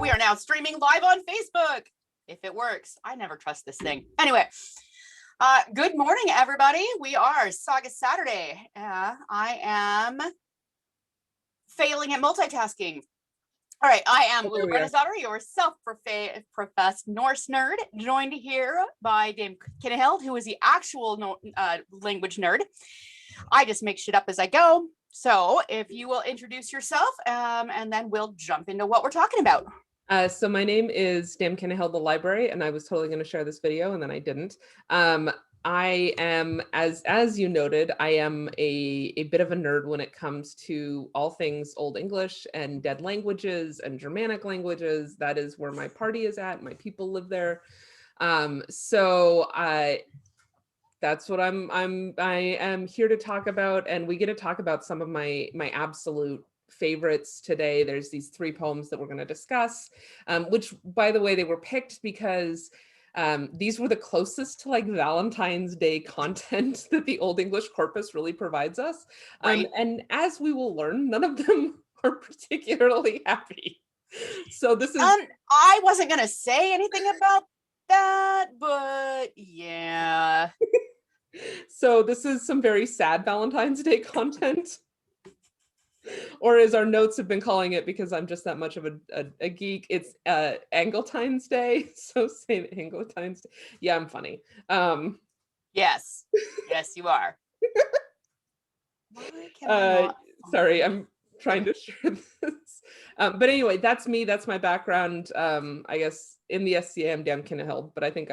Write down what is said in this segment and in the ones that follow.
We are now streaming live on Facebook. If it works, I never trust this thing. Anyway, good morning, everybody. We are Saga Saturday. I am failing at multitasking. All right, I am Lulu Brenizador, your self-professed Norse nerd, joined here by Dame Kinneheld, who is the actual language nerd. I just make shit up as I go. So if you will introduce yourself, and then we'll jump into what we're talking about. So my name is Dame Kinneheld the Library, and I was totally going to share this video, and then I didn't. I am, as you noted, I am a bit of a nerd when it comes to all things Old English and dead languages and Germanic languages. That is where my party is at. My people live there. That's what I am here to talk about, and we get to talk about some of my absolute favorites today. There's these three poems that we're going to discuss, which, by the way, they were picked because these were the closest to like Valentine's Day content that the Old English corpus really provides us. Right. And as we will learn, none of them are particularly happy. So this is... I wasn't going to say anything about that, but yeah. So this is some very sad Valentine's Day content. Or as our notes have been calling it, because I'm just that much of a geek, it's Angletine's Day. So say Angletine's Day. Yeah, I'm funny. Yes, you are. Why can I not? Sorry, I'm trying to share this. But anyway, that's me. That's my background. I guess in the SCA, I'm Dame Kinneheld, but I think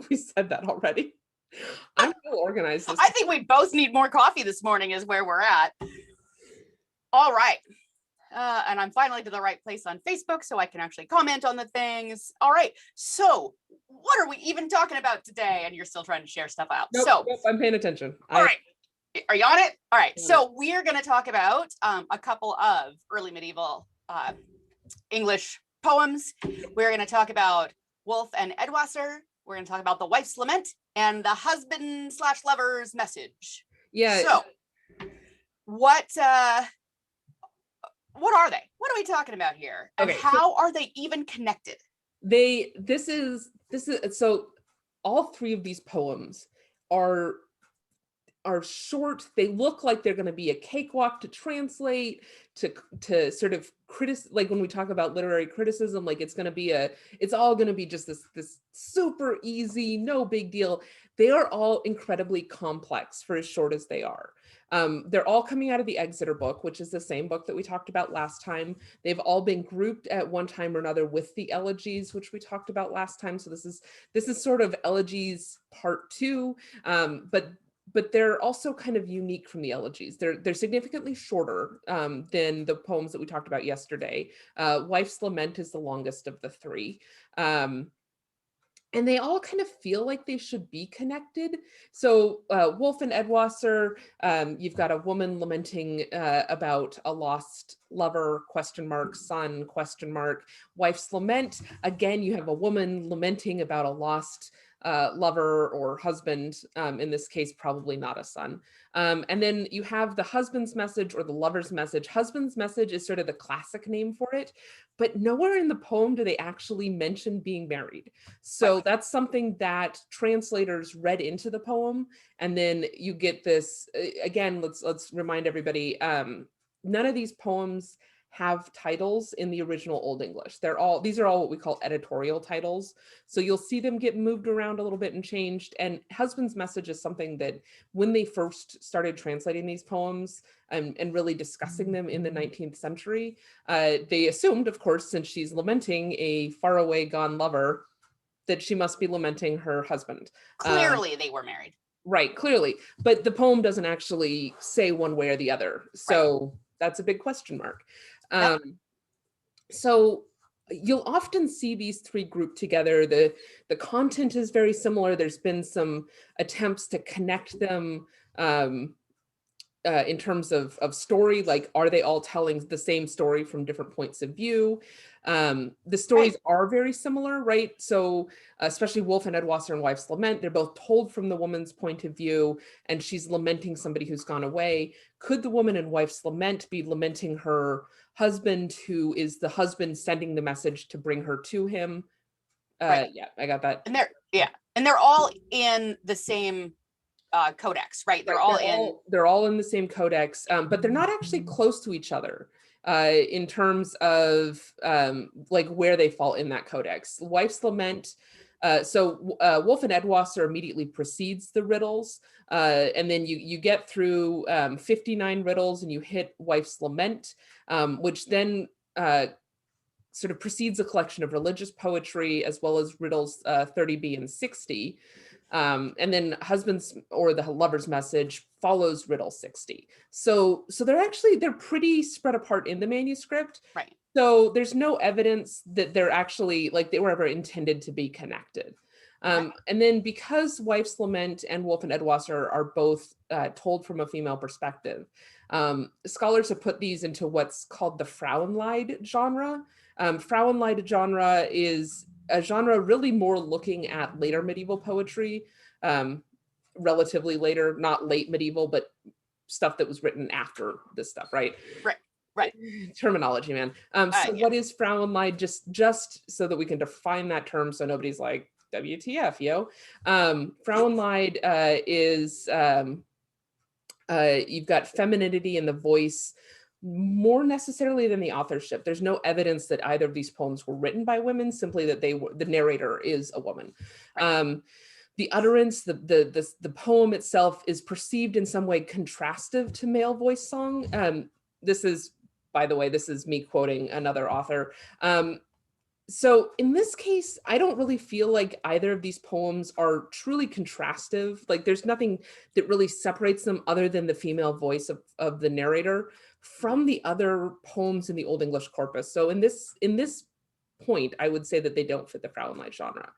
we said that already. I'm so organized. I think we both need more coffee this morning is where we're at. All right. And I'm finally to the right place on Facebook so I can actually comment on the things. All right. So what are we even talking about today? And you're still trying to share stuff out. Nope, I'm paying attention. All right. Are you on it? All right. So we're going to talk about a couple of early medieval English poems. We're going to talk about Wulf and Eadwacer. We're going to talk about the wife's lament and the husband/lover's message. Yeah. So what are they? What are we talking about here? And okay, how are they even connected? This is so all three of these poems are short. They look like they're going to be a cakewalk to translate, to sort of like when we talk about literary criticism, like it's all going to be just this super easy, no big deal. They are all incredibly complex for as short as they are. They're all coming out of the Exeter book, which is the same book that we talked about last time. They've all been grouped at one time or another with the elegies, which we talked about last time. So this is sort of elegies part 2, but they're also kind of unique from the elegies. They're significantly shorter than the poems that we talked about yesterday. Wife's Lament is the longest of the three. And they all kind of feel like they should be connected. So Wulf and Eadwacer, you've got a woman lamenting about a lost lover, son, Wife's Lament, again, you have a woman lamenting about a lost lover or husband, in this case, probably not a son. And then you have the husband's message or the lover's message. Husband's message is sort of the classic name for it, but nowhere in the poem do they actually mention being married. So that's something that translators read into the poem. And then you get this, again, let's remind everybody, none of these poems have titles in the original Old English. These are all what we call editorial titles. So you'll see them get moved around a little bit and changed. And husband's message is something that when they first started translating these poems and really discussing them in the 19th century, they assumed, of course, since she's lamenting a faraway gone lover, that she must be lamenting her husband. Clearly they were married. Right, clearly. But the poem doesn't actually say one way or the other. So that's a big question mark. So you'll often see these three grouped together. The content is very similar. There's been some attempts to connect them in terms of story, like, are they all telling the same story from different points of view? The stories are very similar, right? So especially Wulf and Eadwacer and Wife's Lament, they're both told from the woman's point of view, and she's lamenting somebody who's gone away. Could the woman in Wife's Lament be lamenting her husband, who is the husband sending the message to bring her to him? Yeah, I got that. And they're all in the same codex, right? They're all in the same codex, but they're not actually close to each other in terms of like where they fall in that codex. Wife's Lament, Wulf and Eadwacer immediately precedes the Riddles, and then you get through 59 Riddles and you hit Wife's Lament, which then sort of precedes a collection of religious poetry, as well as Riddles 30b and 60. And then Husband's or the Lover's Message follows Riddle 60. So they're pretty spread apart in the manuscript. Right. So there's no evidence that they're actually, like, they were ever intended to be connected. And then because Wife's Lament and Wulf and Eadwacer are both told from a female perspective, scholars have put these into what's called the Frauenleid genre. Frauenleid genre is a genre really more looking at later medieval poetry, relatively later, not late medieval, but stuff that was written after this stuff, right? Right. Terminology, man. What is Frauenleid? Just so that we can define that term, so nobody's like, WTF, yo. Frauenleid is you've got femininity in the voice more necessarily than the authorship. There's no evidence that either of these poems were written by women, simply that the narrator is a woman. The utterance, the poem itself is perceived in some way contrastive to male voice song. This is, by the way, this is me quoting another author. So in this case, I don't really feel like either of these poems are truly contrastive. Like, there's nothing that really separates them other than the female voice of the narrator from the other poems in the Old English corpus. So in this point, I would say that they don't fit the Frauenleid genre.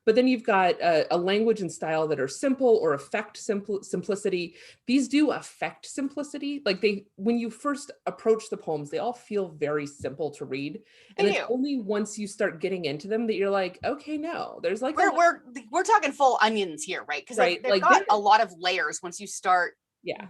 But then you've got a language and style that are simple or affect simplicity. These do affect simplicity. Like, when you first approach the poems, they all feel very simple to read. And it's only once you start getting into them that you're like, okay, no, there's like we're talking full onions here, right? Because they've got a lot of layers once you start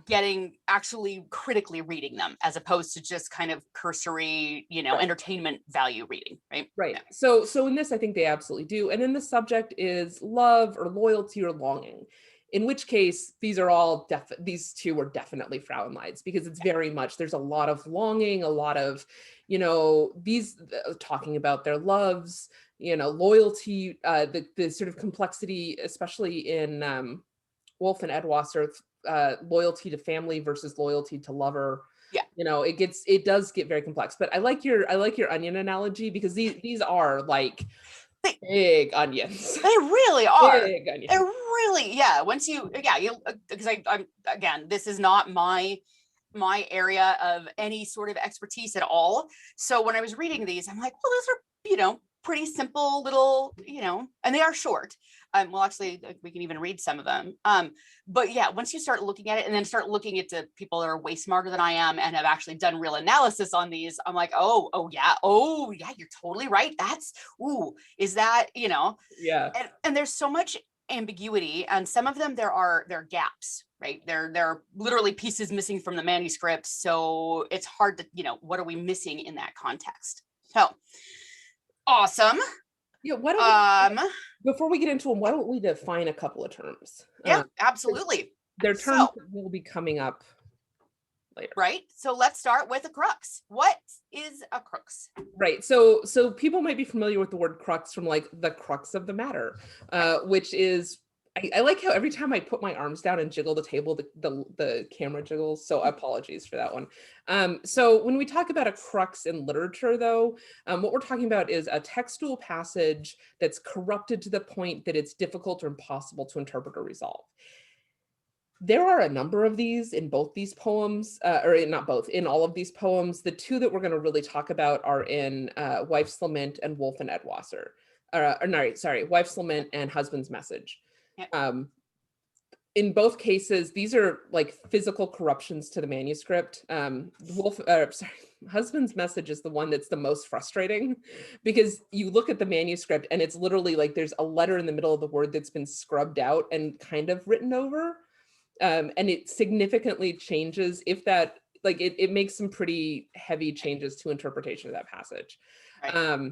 getting actually critically reading them, as opposed to just kind of cursory, entertainment value reading, right? Yeah. So in this, I think they absolutely do. And then the subject is love or loyalty or longing, in which case these two were definitely Frauenleids, because it's very much, there's a lot of longing, a lot of, these talking about their loves, loyalty, the sort of complexity, especially in Wulf and Eadwacer, loyalty to family versus loyalty to lover. It does get very complex. But I like your onion analogy, because these are like big onions. They really are. Big onions. They're really, once you because I'm again, this is not my area of any sort of expertise at all. So when I was reading these, I'm like, well, those are pretty simple little, and they are short. Well, actually, we can even read some of them. But yeah, once you start looking at it and then start looking at the people that are way smarter than I am and have actually done real analysis on these, I'm like, oh yeah, you're totally right. That's, is that, Yeah. And there's so much ambiguity, and some of them there are gaps, right? There are literally pieces missing from the manuscript. So it's hard to, what are we missing in that context? So awesome. Yeah, why don't before we get into them, why don't we define a couple of terms? Yeah, absolutely. They're terms that will be coming up later. Right. So let's start with a crux. What is a crux? Right. So people might be familiar with the word crux from like the crux of the matter, which is, I like how every time I put my arms down and jiggle the table, the camera jiggles. So apologies for that one. So when we talk about a crux in literature, though, what we're talking about is a textual passage that's corrupted to the point that it's difficult or impossible to interpret or resolve. There are a number of these in both these poems, or not both, in all of these poems. The two that we're going to really talk about are in Wife's Lament and Wulf and Eadwacer. Wife's Lament and Husband's Message. Yep. in both cases, these are like physical corruptions to the manuscript. Husband's message is the one that's the most frustrating, because you look at the manuscript and it's literally like there's a letter in the middle of the word that's been scrubbed out and kind of written over. And it significantly changes if that, like it makes some pretty heavy changes to interpretation of that passage. Right.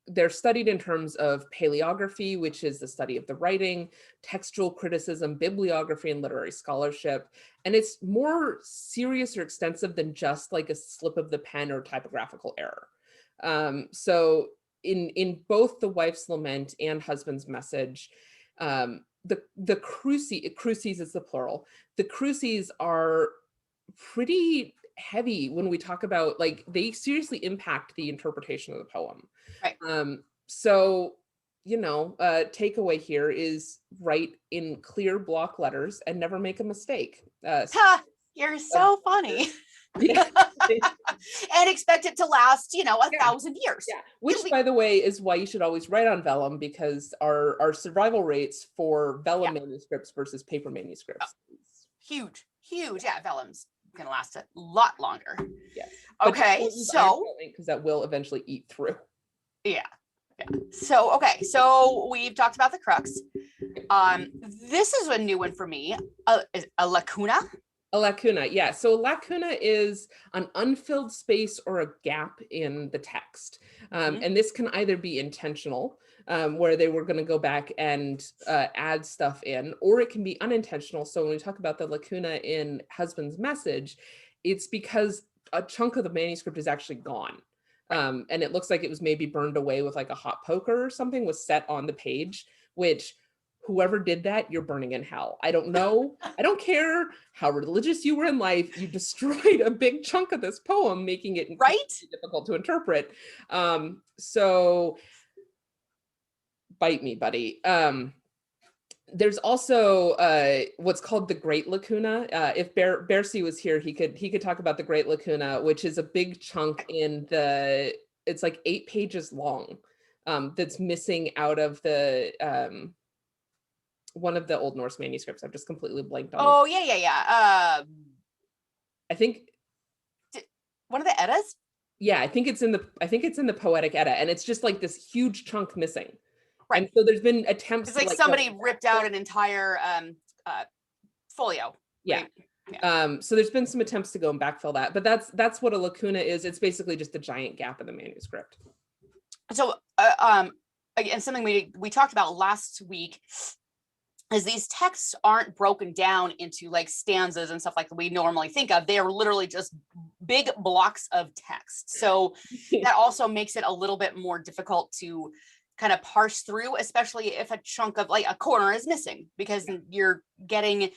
They're studied in terms of paleography, which is the study of the writing, textual criticism, bibliography, and literary scholarship. And it's more serious or extensive than just like a slip of the pen or typographical error. So in both the wife's lament and husband's message, the cruces is the plural. The cruces are pretty heavy when we talk about, like, they seriously impact the interpretation of the poem. Right. Takeaway here is write in clear block letters and never make a mistake. You're so funny. Yeah. And expect it to last, 1,000 years. Yeah. Which, by the way, is why you should always write on vellum, because our survival rates for vellum manuscripts versus paper manuscripts. Huge. Yeah, vellum's gonna last a lot longer. Yes. Okay, so because that will eventually eat through. Yeah. So we've talked about the crux. This is a new one for me. A lacuna. A lacuna, yeah. So a lacuna is an unfilled space or a gap in the text. And this can either be intentional, where they were going to go back and add stuff in, or it can be unintentional. So when we talk about the lacuna in husband's message, it's because a chunk of the manuscript is actually gone. And it looks like it was maybe burned away with like a hot poker or something was set on the page, which whoever did that, you're burning in hell. I don't know. I don't care how religious you were in life. You destroyed a big chunk of this poem, making it difficult to interpret. So bite me, buddy. There's also what's called the Great Lacuna. If Bercy was here, he could talk about the Great Lacuna, which is a big chunk it's like 8 pages long, that's missing out of the one of the Old Norse manuscripts. I've just completely blanked on. Oh, yeah. I think one of the Eddas. Yeah, I think it's in the Poetic Edda, and it's just like this huge chunk missing. Right. And so there's been attempts. It's like somebody ripped out an entire folio. Yeah. Right? Yeah. So there's been some attempts to go and backfill that, but that's what a lacuna is. It's basically just a giant gap in the manuscript. So again, something we talked about last week is these texts aren't broken down into like stanzas and stuff like we normally think of. They are literally just big blocks of text. So that also makes it a little bit more difficult to kind of parse through, especially if a chunk of like a corner is missing, because you're getting,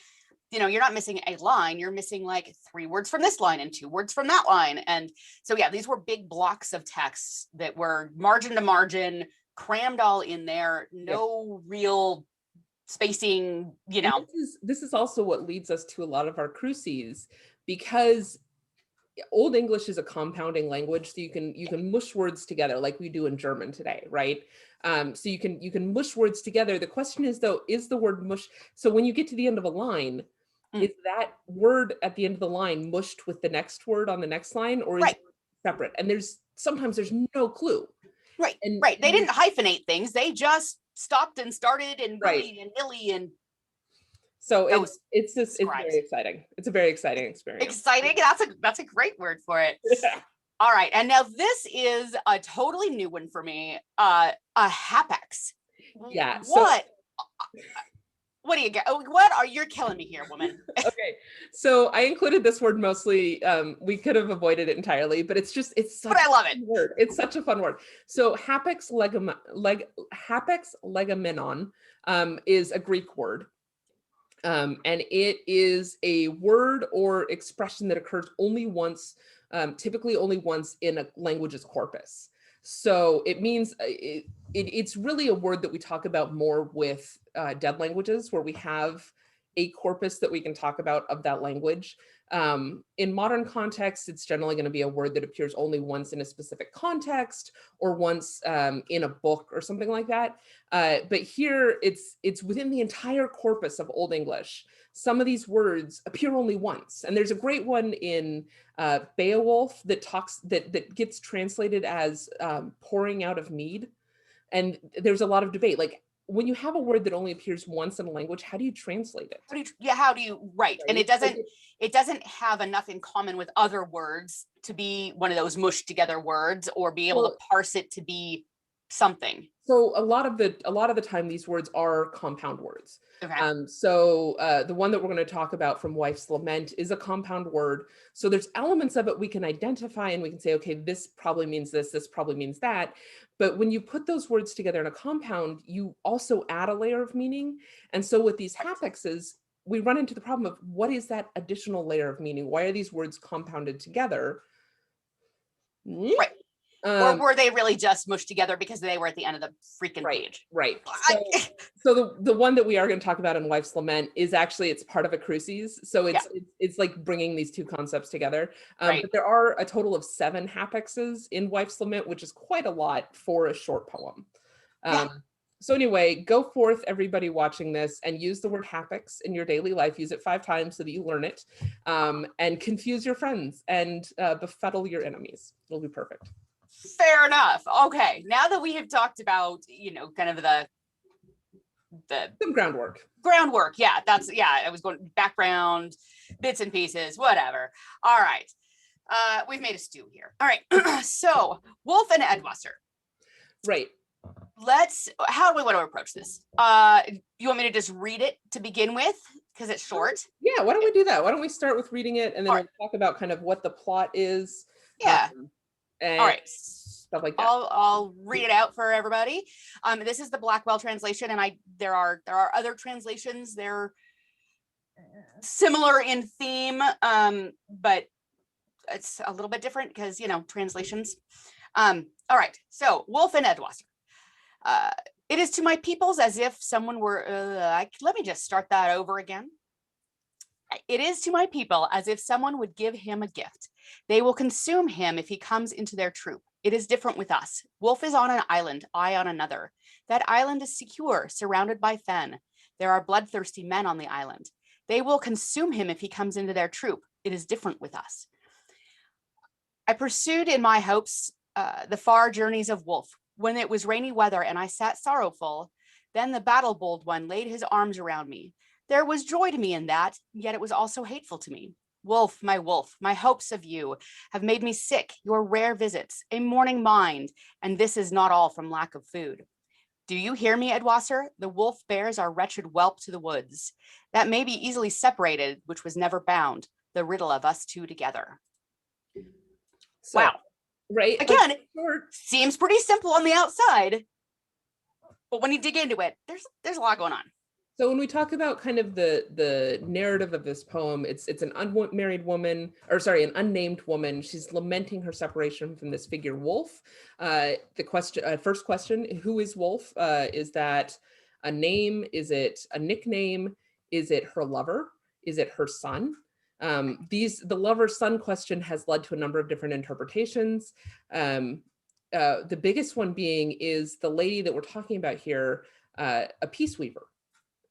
you're not missing a line, you're missing like 3 words from this line and 2 words from that line. And so, yeah, these were big blocks of text that were margin to margin, crammed all in there, no real spacing, This is also what leads us to a lot of our cruces, because Old English is a compounding language, so you can mush words together like we do in German today, right? So you can mush words together. The question is, though, is the word mush? So when you get to the end of a line, is that word at the end of the line mushed with the next word on the next line, or is it separate? And sometimes there's no clue. Right. They didn't hyphenate things. They just stopped and started and willy and nilly and. So it's very exciting. It's a very exciting experience. Exciting. That's a great word for it. Yeah. All right. And now this is a totally new one for me. A hapax. Yeah. What do you get? What are you killing me here, woman? Okay. So I included this word mostly. We could have avoided it entirely, but it's such but I love it. Word. It's such a fun word. So hapax legomenon is a Greek word. And it is a word or expression that occurs only once, typically only once in a language's corpus. So it means it's really a word that we talk about more with dead languages, where we have a corpus that we can talk about of that language. In modern context, it's generally going to be a word that appears only once in a specific context or once in a book or something like that. But here it's within the entire corpus of Old English. Some of these words appear only once. And there's a great one in Beowulf that gets translated as pouring out of mead. And there's a lot of debate. Like, when you have a word that only appears once in a language, how do you translate it? How do you, right. And it doesn't have enough in common with other words to be one of those mushed together words or be able to parse it to be something. So a lot of the time, these words are compound words. Okay. The one that we're going to talk about from Wife's Lament is a compound word. So there's elements of it we can identify and we can say, okay, this probably means this probably means that. But when you put those words together in a compound, you also add a layer of meaning. And so with these hapaxes, we run into the problem of what is that additional layer of meaning? Why are these words compounded together? Right. Or were they really just mushed together because they were at the end of the freaking page? Right. So the one that we are going to talk about in Wife's Lament is actually, it's part of a crucis. So it's like bringing these two concepts together. But there are a total of 7 hapaxes in Wife's Lament, which is quite a lot for a short poem. So anyway, go forth, everybody watching this, and use the word hapax in your daily life. Use it 5 times so that you learn it, and confuse your friends and befuddle your enemies. It'll be perfect. Fair enough. Okay, now that we have talked about, kind of some groundwork. I was going background, bits and pieces, whatever. All right, we've made a stew here. All right, so Wulf and Eadwacer. Right. How do we want to approach this? You want me to just read it to begin with because it's short? Yeah, why don't we do that? Why don't we start with reading it and then we'll talk about kind of what the plot is. Yeah. All right. Stuff like that. I'll read it out for everybody. This is the Blackwell translation, and there are other translations. They're similar in theme, but it's a little bit different because translations. All right. So Wulf and Eadwacer. It is to my peoples as if someone were. Let me just start that over again. It is to my people as if someone would give him a gift. They will consume him if he comes into their troop. It is different with us. Wulf is on an island, I on another. That island is secure, surrounded by fen. There are bloodthirsty men on the island. They will consume him if he comes into their troop. It is different with us. I pursued in my hopes the far journeys of Wulf. When it was rainy weather and I sat sorrowful, then the battle-bold one laid his arms around me. There was joy to me in that, yet it was also hateful to me. Wulf, my hopes of you have made me sick, your rare visits, a mourning mind, and this is not all from lack of food. Do you hear me, Eadwacer? The wolf bears our wretched whelp to the woods. That may be easily separated, which was never bound, the riddle of us two together. So, wow. Right. Again, it seems pretty simple on the outside, but when you dig into it, there's a lot going on. So when we talk about kind of the narrative of this poem, it's an unmarried woman, an unnamed woman. She's lamenting her separation from this figure Wulf. First question, who is Wulf? Is that a name? Is it a nickname? Is it her lover? Is it her son? The lover-son question has led to a number of different interpretations. The biggest one being, is the lady that we're talking about here a peace weaver?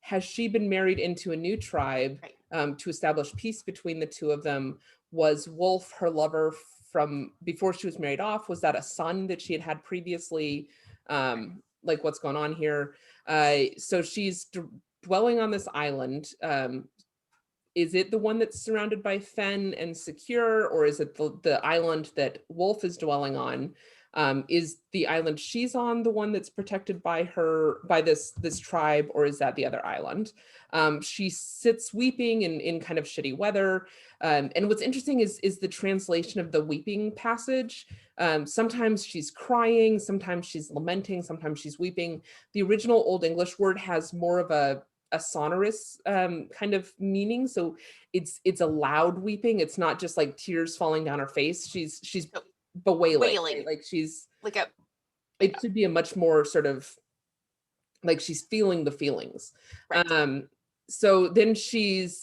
Has she been married into a new tribe to establish peace between the two of them? Was Wulf her lover from before she was married off? Was that a son that she had previously? Like, what's going on here? So she's dwelling on this island. Is it the one that's surrounded by fen and secure, or is it the island that Wulf is dwelling on? Is the island she's on the one that's protected by this tribe, or is that the other island? She sits weeping in kind of shitty weather. And what's interesting is the translation of the weeping passage. Sometimes she's crying, sometimes she's lamenting, sometimes she's weeping. The original Old English word has more of a sonorous kind of meaning. So it's a loud weeping. It's not just like tears falling down her face. She's bewailing. Right? Like she's like it should be a much more sort of like she's feeling the feelings. Right. so then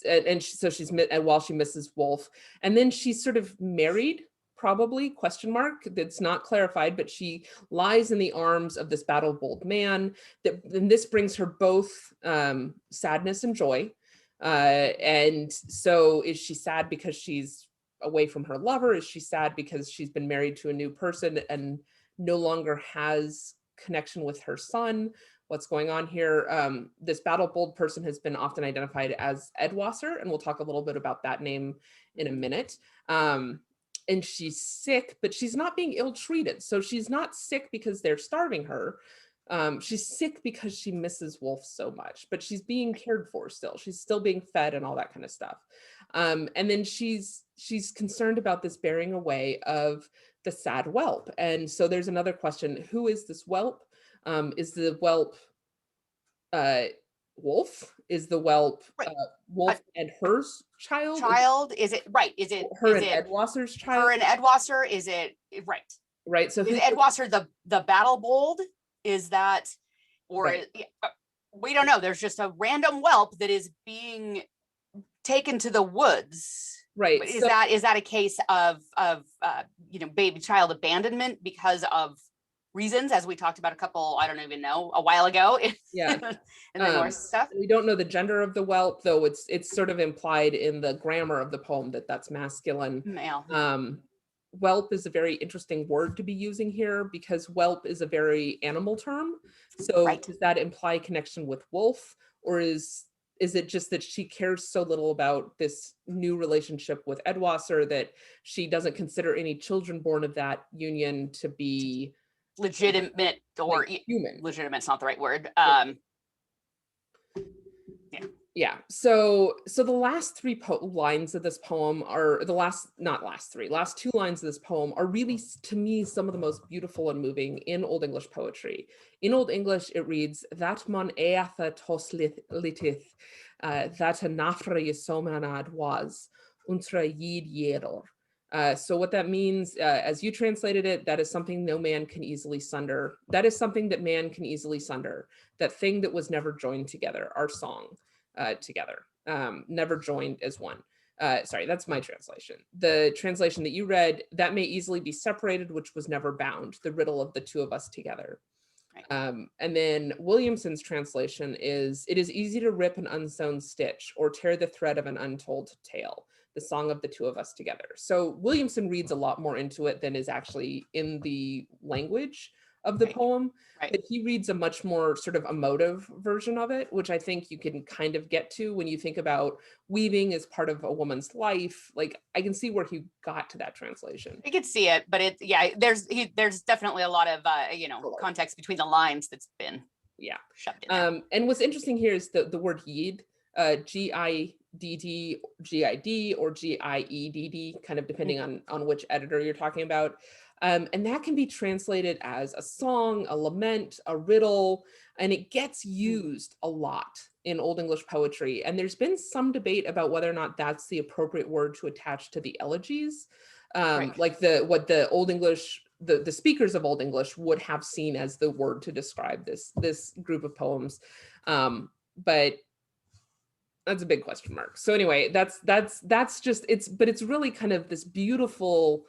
and while she misses Wulf, and then she's sort of married, probably, question mark, that's not clarified, but she lies in the arms of this battle-bold man, and this brings her both sadness and joy. And so is she sad because she's away from her lover? Is she sad because she's been married to a new person and no longer has connection with her son? What's going on here? This battle-bold person has been often identified as Eadwacer, and we'll talk a little bit about that name in a minute. And she's sick, but she's not being ill-treated. So she's not sick because they're starving her. She's sick because she misses Wulf so much, but she's being cared for still. She's still being fed and all that kind of stuff. And then she's concerned about this bearing away of the sad whelp. And so there's another question: who is this whelp? Is the whelp Wulf? Is the whelp Wulf and her child? Is it right? Is it her and Eadwacer's child? Her and Eadwacer, is it right? Right. So is Eadwacer the battle bold? Is that, or right. We don't know. There's just a random whelp that is being taken to the woods. Right. Is that a case of baby child abandonment because of reasons, as we talked about I don't even know, a while ago? Yeah. in the Norse stuff. We don't know the gender of the whelp, though it's sort of implied in the grammar of the poem that's masculine. Male. Whelp is a very interesting word to be using here because whelp is a very animal term. So does that imply connection with Wulf, or is it just that she cares so little about this new relationship with Eadwacer that she doesn't consider any children born of that union to be legitimate, or like human? Legitimate's not the right word. Yeah. So the last three lines of this poem are last two lines of this poem are really, to me, some of the most beautiful and moving in Old English poetry. In Old English, it reads, that mon eatha tos litith, that a nafra yesomanad was, untra yid yedor. So what that means, as you translated it, that is something no man can easily sunder. That is something that man can easily sunder. That thing that was never joined together, our song. Together, never joined as one. Sorry, that's my translation. The translation that you read, that may easily be separated, which was never bound, the riddle of the two of us together. Right. And then Williamson's translation is, it is easy to rip an unsewn stitch or tear the thread of an untold tale, the song of the two of us together. So Williamson reads a lot more into it than is actually in the language of the poem, but he reads a much more sort of emotive version of it, which I think you can kind of get to when you think about weaving as part of a woman's life. Like, I can see where he got to that translation. I could see it, but there's definitely a lot of context between the lines that's been shoved in there. And what's interesting here is the word yid, Gidd, Gid, or Giedd, kind of depending on which editor you're talking about. And that can be translated as a song, a lament, a riddle, and it gets used a lot in Old English poetry. And there's been some debate about whether or not that's the appropriate word to attach to the elegies, like what the Old English, the speakers of Old English would have seen as the word to describe this group of poems. But that's a big question mark. So anyway, that's just, it's really kind of this beautiful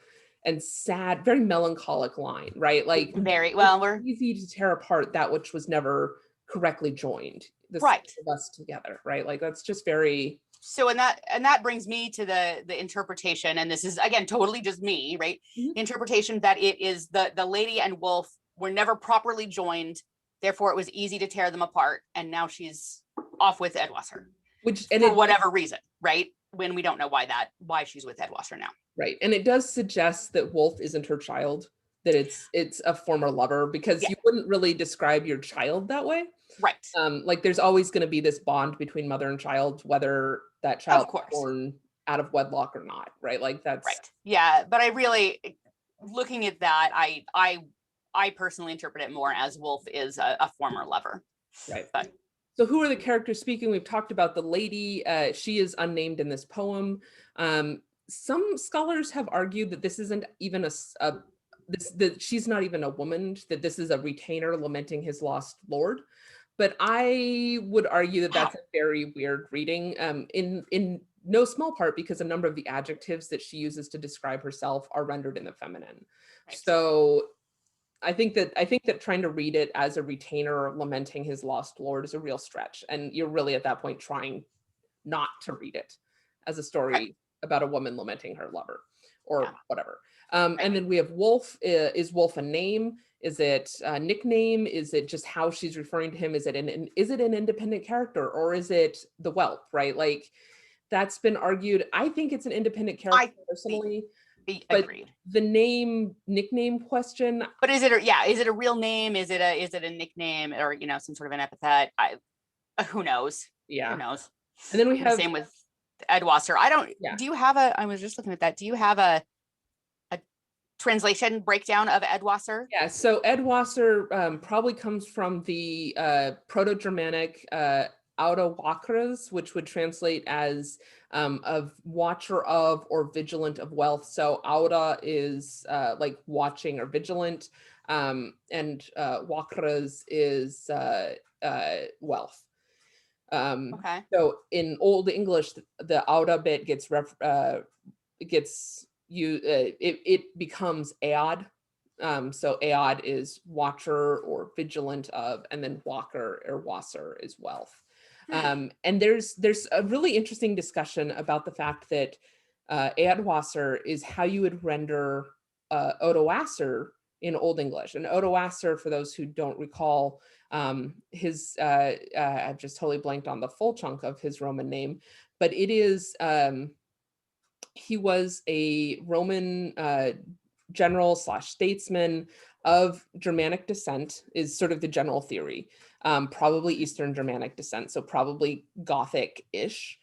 and sad, very melancholic line, right? Like, very well, we're easy to tear apart that which was never correctly joined. The of us together, right? Like, that's just very. So, and that brings me to the interpretation, and this is again totally just me, right? Mm-hmm. Interpretation that it is the lady and Wulf were never properly joined, therefore it was easy to tear them apart, and now she's off with Eadwacer, for whatever reason, right? When we don't know why she's with Eadwacer now. Right. And it does suggest that Wulf isn't her child, that it's a former lover, because you wouldn't really describe your child that way. Right. Like, there's always going to be this bond between mother and child, whether that child is born out of wedlock or not. Right. Like, that's right. Yeah. But I really, looking at that, I personally interpret it more as Wulf is a former lover. Right. But so who are the characters speaking? We've talked about the lady. She is unnamed in this poem. Some scholars have argued that this isn't even that she's not even a woman, that this is a retainer lamenting his lost lord. but I would argue that that's a very weird reading, in no small part because a number of the adjectives that she uses to describe herself are rendered in the feminine. Right. So I think that trying to read it as a retainer lamenting his lost lord is a real stretch, and you're really at that point trying not to read it as a story about a woman lamenting her lover or whatever. And then we have Wulf. Is Wulf a name? Is it a nickname? Is it just how she's referring to him? Is it an independent character, or is it the whelp, right? Like, that's been argued. I think it's an independent character personally. But agreed. the nickname question. But is it a real name? Is it a nickname, or some sort of an epithet? Who knows? Yeah. Who knows? And then we have same with Eadwacer. Do you have I was just looking at that. Do you have a translation breakdown of Eadwacer? Yeah, so Eadwacer probably comes from the Proto-Germanic Auda-Wakras, which would translate as of watcher of or vigilant of wealth. So Auda is like watching or vigilant, and Wakras is wealth. Okay. So in Old English, the Auda bit it becomes Ead. So Ead is watcher or vigilant of, and then Walker or Wasser is wealth. And there's a really interesting discussion about the fact that Eadwacer is how you would render Odoacer in Old English. And Odoacer, for those who don't recall, I've just totally blanked on the full chunk of his Roman name, but it is, he was a Roman general / statesman of Germanic descent, is sort of the general theory. Probably Eastern Germanic descent, so probably Gothic-ish,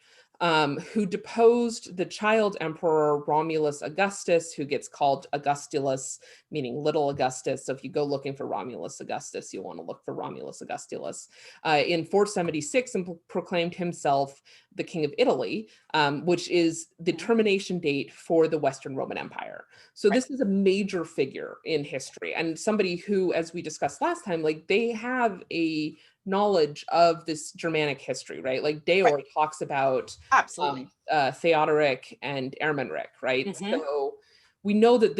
who deposed the child emperor Romulus Augustus, who gets called Augustulus, meaning little Augustus. So if you go looking for Romulus Augustus, you'll want to look for Romulus Augustulus, in 476, and proclaimed himself the king of Italy, which is the termination date for the Western Roman Empire. So this is a major figure in history, and somebody who, as we discussed last time, like, they have a knowledge of this Germanic history, right? Like Deor talks about absolutely Theodoric and Ermenric, right? So we know that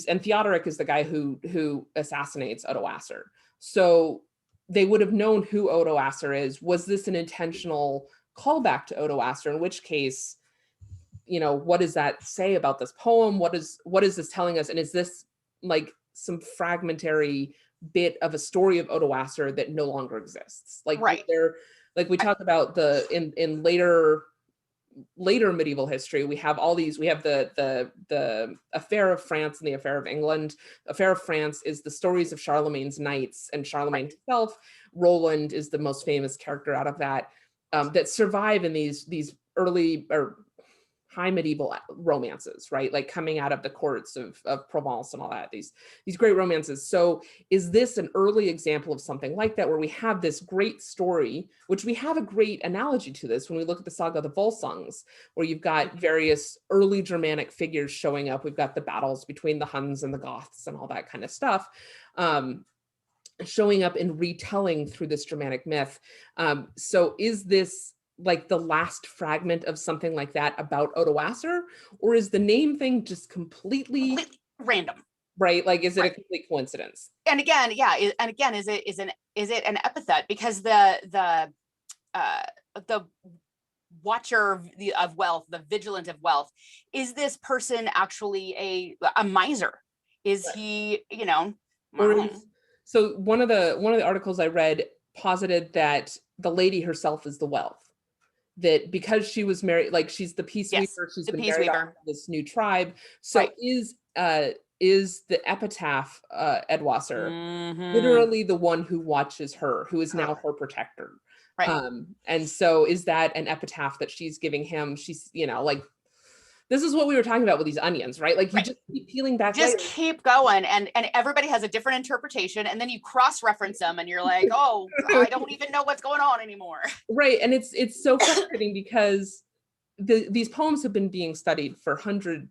and Theodoric is the guy who assassinates Odoacer. So they would have known who Odoacer is. Was this an intentional callback to Odoacer? In which case, what does that say about this poem? What is this telling us? And is this like some fragmentary bit of a story of Odoacer that no longer exists? Like, we talk about in later medieval history, we have the affair of France and the affair of England. Affair of France is the stories of Charlemagne's knights and Charlemagne himself. Roland is the most famous character out of that, that survive in these early or high medieval romances, right? Like coming out of the courts of Provence and all that, these great romances. So is this an early example of something like that, where we have this great story, which we have a great analogy to this when we look at the Saga of the Volsungs, where you've got various early Germanic figures showing up. We've got the battles between the Huns and the Goths and all that kind of stuff, showing up and retelling through this Germanic myth. So is this like the last fragment of something like that about Odoacer, or is the name thing just completely random, right? Like, is it a complete coincidence? And again, is it an epithet? Because the watcher of wealth, the vigilant of wealth, is this person actually a miser? Is he, so one of the articles I read posited that the lady herself is the wealth. That because she was married, like, she's the peace weaver, she's been married off to this new tribe. So is the epitaph Eadwacer literally the one who watches her, who is now her protector? And so is that an epitaph that she's giving him? She's, like, this is what we were talking about with these onions, right? Like, you just keep peeling back just layers. Keep going, and everybody has a different interpretation, and then you cross-reference them and you're like, oh, I don't even know what's going on anymore. Right. And it's so frustrating because these poems have been being studied for 100+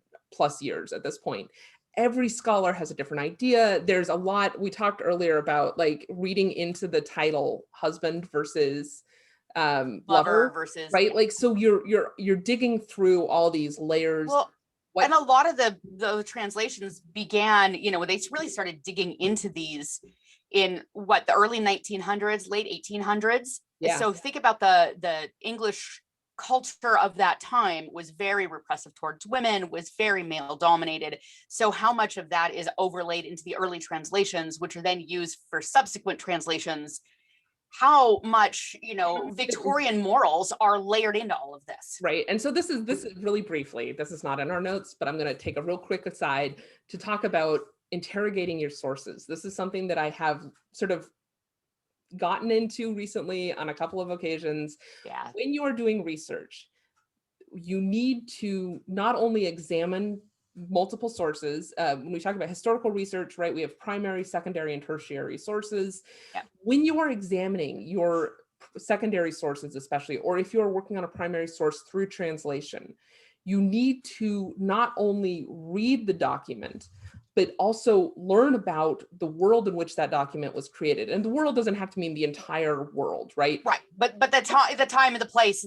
years at this point, every scholar has a different idea. There's a lot, we talked earlier about like reading into the title husband versus lover versus, right? Like, so you're digging through all these layers. Well, and a lot of the translations began, when they really started digging into these in the early 1900s, late 1800s. Yeah. So think about the English culture of that time was very repressive towards women, was very male dominated. So how much of that is overlaid into the early translations, which are then used for subsequent translations? How much, Victorian morals are layered into all of this. Right. And so this is really briefly, this is not in our notes, but I'm going to take a real quick aside to talk about interrogating your sources. This is something that I have sort of gotten into recently on a couple of occasions. Yeah. When you are doing research, you need to not only examine multiple sources. When we talk about historical research, right, we have primary, secondary, and tertiary sources. Yeah. When you are examining your secondary sources, especially, or if you're working on a primary source through translation, you need to not only read the document, but also learn about the world in which that document was created. And the world doesn't have to mean the entire world, right? Right. But the time and the place,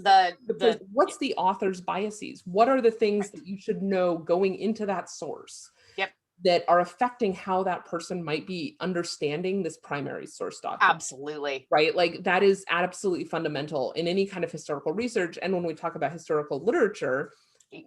what's the author's biases? What are the things that you should know going into that source? Yep. That are affecting how that person might be understanding this primary source document? Absolutely. Right? Like that is absolutely fundamental in any kind of historical research. And when we talk about historical literature,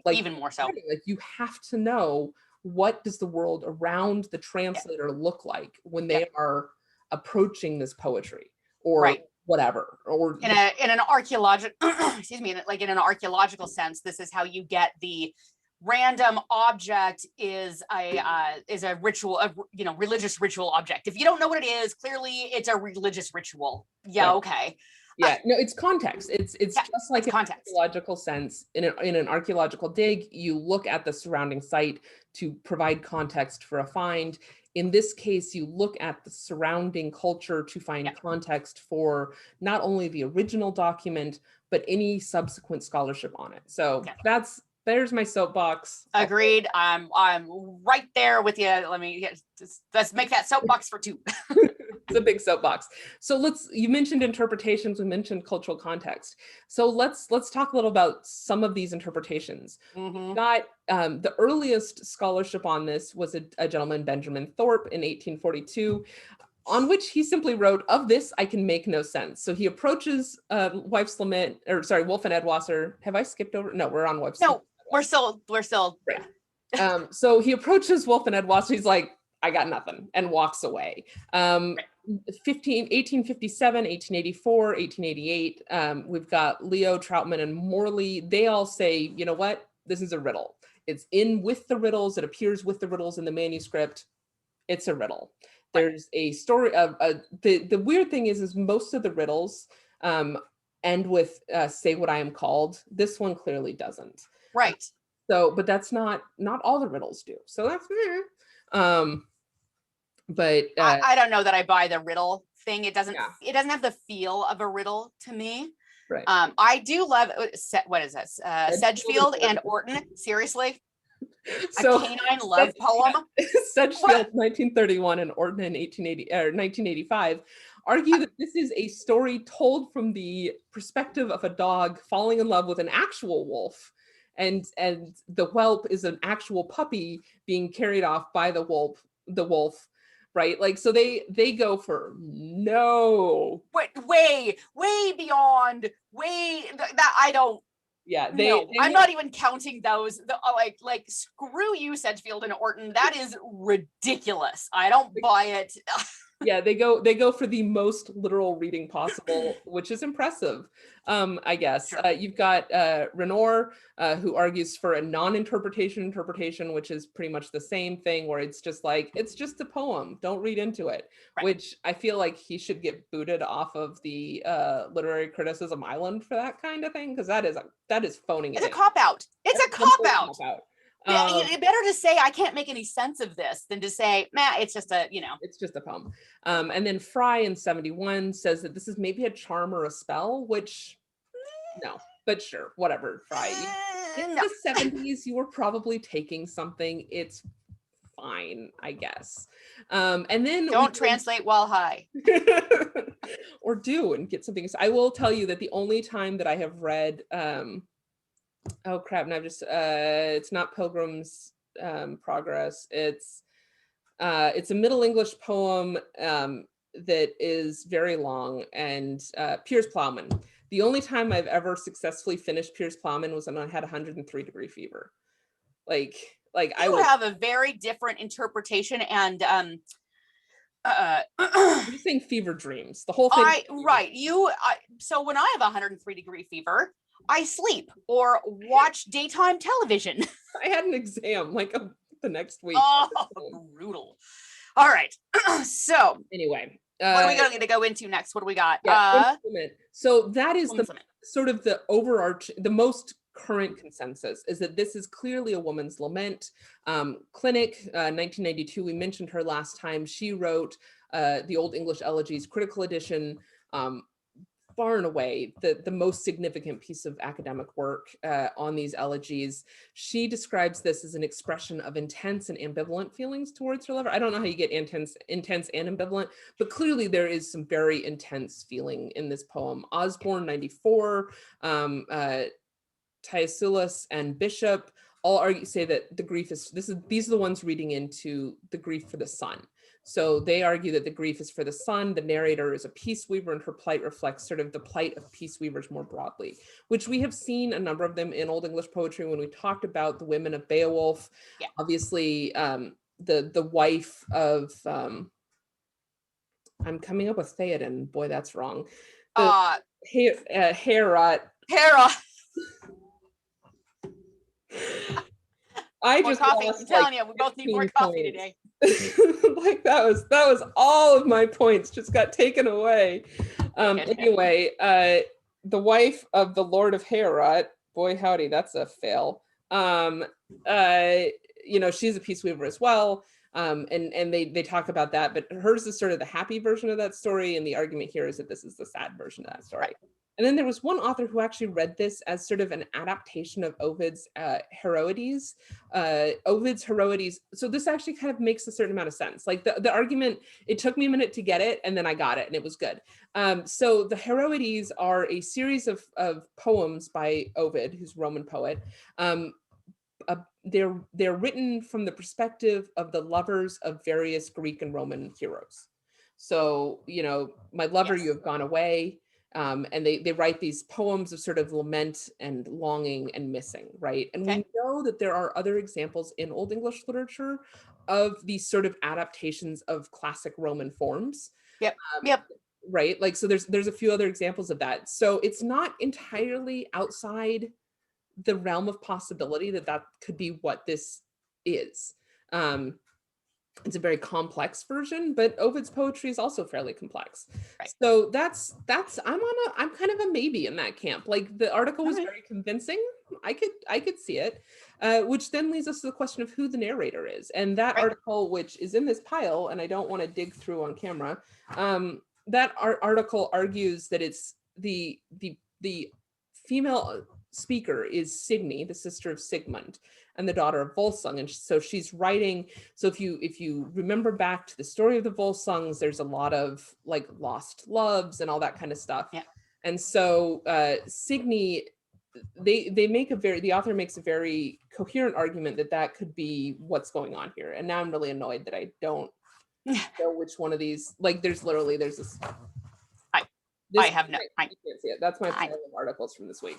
like even more so, like you have to know, what does the world around the translator look like when they are approaching this poetry or whatever, or in an archaeological excuse me, like in an archaeological sense, this is how you get the random object is a ritual, religious ritual object. If you don't know what it is, clearly it's a religious ritual. Yeah, okay. Yeah, no, it's context. It's just like in context. An archaeological sense. In an archaeological dig, you look at the surrounding site to provide context for a find. In this case, you look at the surrounding culture to find context for not only the original document, but any subsequent scholarship on it. So there's my soapbox. Agreed. I'm right there with you. Let's make that soapbox for two. It's a big soapbox. So you mentioned interpretations, we mentioned cultural context. So let's talk a little about some of these interpretations. Mm-hmm. Got the earliest scholarship on this was a gentleman, Benjamin Thorpe, in 1842, on which he simply wrote, "Of this I can make no sense." So he approaches Wulf and Eadwacer. Have I skipped over? No, we're on Wulf. No, we're still right. So he approaches Wulf and Eadwacer. He's like, "I got nothing," and walks away. 1857, 1884, 1888, we've got Leo, Troutman, and Morley. They all say, you know what, this is a riddle. It's in with the riddles. It appears with the riddles in the manuscript. It's a riddle. There's a story of the weird thing is most of the riddles end with say what I am called. This one clearly doesn't. Right. So, but that's not all the riddles do. So that's but I don't know that I buy the riddle thing. It doesn't have the feel of a riddle to me. Right. I do love what is this? Sedgefield and Orton. Seriously? So, a canine love poem? Sedgefield 1931 and Orton in 1985 argue that this is a story told from the perspective of a dog falling in love with an actual wolf. And the whelp is an actual puppy being carried off by the wolf, right? Like, so they go for way beyond, that I don't. Yeah, I'm not even counting those. Like screw you, Sedgefield and Orton. That is ridiculous. I don't buy it. Yeah, they go for the most literal reading possible, which is impressive, I guess. Sure. You've got Renor, who argues for a non-interpretation, which is pretty much the same thing, where it's just like, it's just a poem, don't read into it, which I feel like he should get booted off of the literary criticism island for that kind of thing, because that is phoning it in. It's a cop-out. It's a cop-out. It's better to say I can't make any sense of this than to say, it's just a, it's just a poem. And then Fry in 71 says that this is maybe a charm or a spell, which no, but sure, whatever, Fry. In the 70s, you were probably taking something. It's fine, I guess. And then don't translate while high. Or do and get something. I will tell you that the only time that I have read, oh crap, now just it's not Pilgrim's Progress. It's a Middle English poem that is very long, and Piers Plowman. The only time I've ever successfully finished Piers Plowman was when I had 103-degree fever. Like I would have a very different interpretation, and I'm just saying fever dreams. The whole thing. Right. So when I have 103-degree fever, I sleep or watch daytime television. I had an exam like the next week. Oh, brutal. All right. So anyway, what are we going to go into next? What do we got? So that is the sort of the overarching, the most current consensus is that this is clearly a woman's lament. Clinic, 1992, we mentioned her last time. She wrote the Old English Elegies critical edition, far and away the most significant piece of academic work on these elegies. She describes this as an expression of intense and ambivalent feelings towards her lover. I don't know how you get intense and ambivalent, but clearly there is some very intense feeling in this poem. Osborne, 94, Thyasulus and Bishop all say that the grief is, these are the ones reading into the grief for the son. So they argue that the grief is for the son. The narrator is a peace weaver, and her plight reflects sort of the plight of peace weavers more broadly, which we have seen a number of them in Old English poetry when we talked about the women of Beowulf. Yeah. Obviously, the wife of, I'm coming up with Theoden. Boy, that's wrong. Heorot. I just coffee. lost, I'm telling you, we both need more coffee today. Like that was all of my points just got taken away. Anyway, the wife of the Lord of Heorot, boy howdy, that's a fail. She's a peace weaver as well. And they talk about that, but hers is sort of the happy version of that story, and the argument here is that this is the sad version of that story. And then there was one author who actually read this as sort of an adaptation of Ovid's Heroides. Ovid's Heroides. So this actually kind of makes a certain amount of sense. Like the argument, it took me a minute to get it, and then I got it, and it was good. So the Heroides are a series of poems by Ovid, who's a Roman poet. They're written from the perspective of the lovers of various Greek and Roman heroes. So, my lover, yes. You have gone away. And they write these poems of sort of lament and longing and missing, right? And we know that there are other examples in Old English literature of these sort of adaptations of classic Roman forms. Yep. Right? Like, so there's a few other examples of that. So it's not entirely outside the realm of possibility that could be what this is. It's a very complex version, but Ovid's poetry is also fairly complex. Right. So that's I'm kind of a maybe in that camp. Like the article was very convincing. I could see it, which then leads us to the question of who the narrator is. And that article, which is in this pile, and I don't want to dig through on camera, that article argues that it's the female speaker is Signy, the sister of Sigmund, and the daughter of Volsung. And so she's writing. So if you remember back to the story of the Volsungs, there's a lot of like lost loves and all that kind of stuff. Yeah. And so Signy, the author makes a very coherent argument that could be what's going on here. And now I'm really annoyed that I don't know which one of these, like there's this. I have no. I can't see it. That's my pile of articles from this week.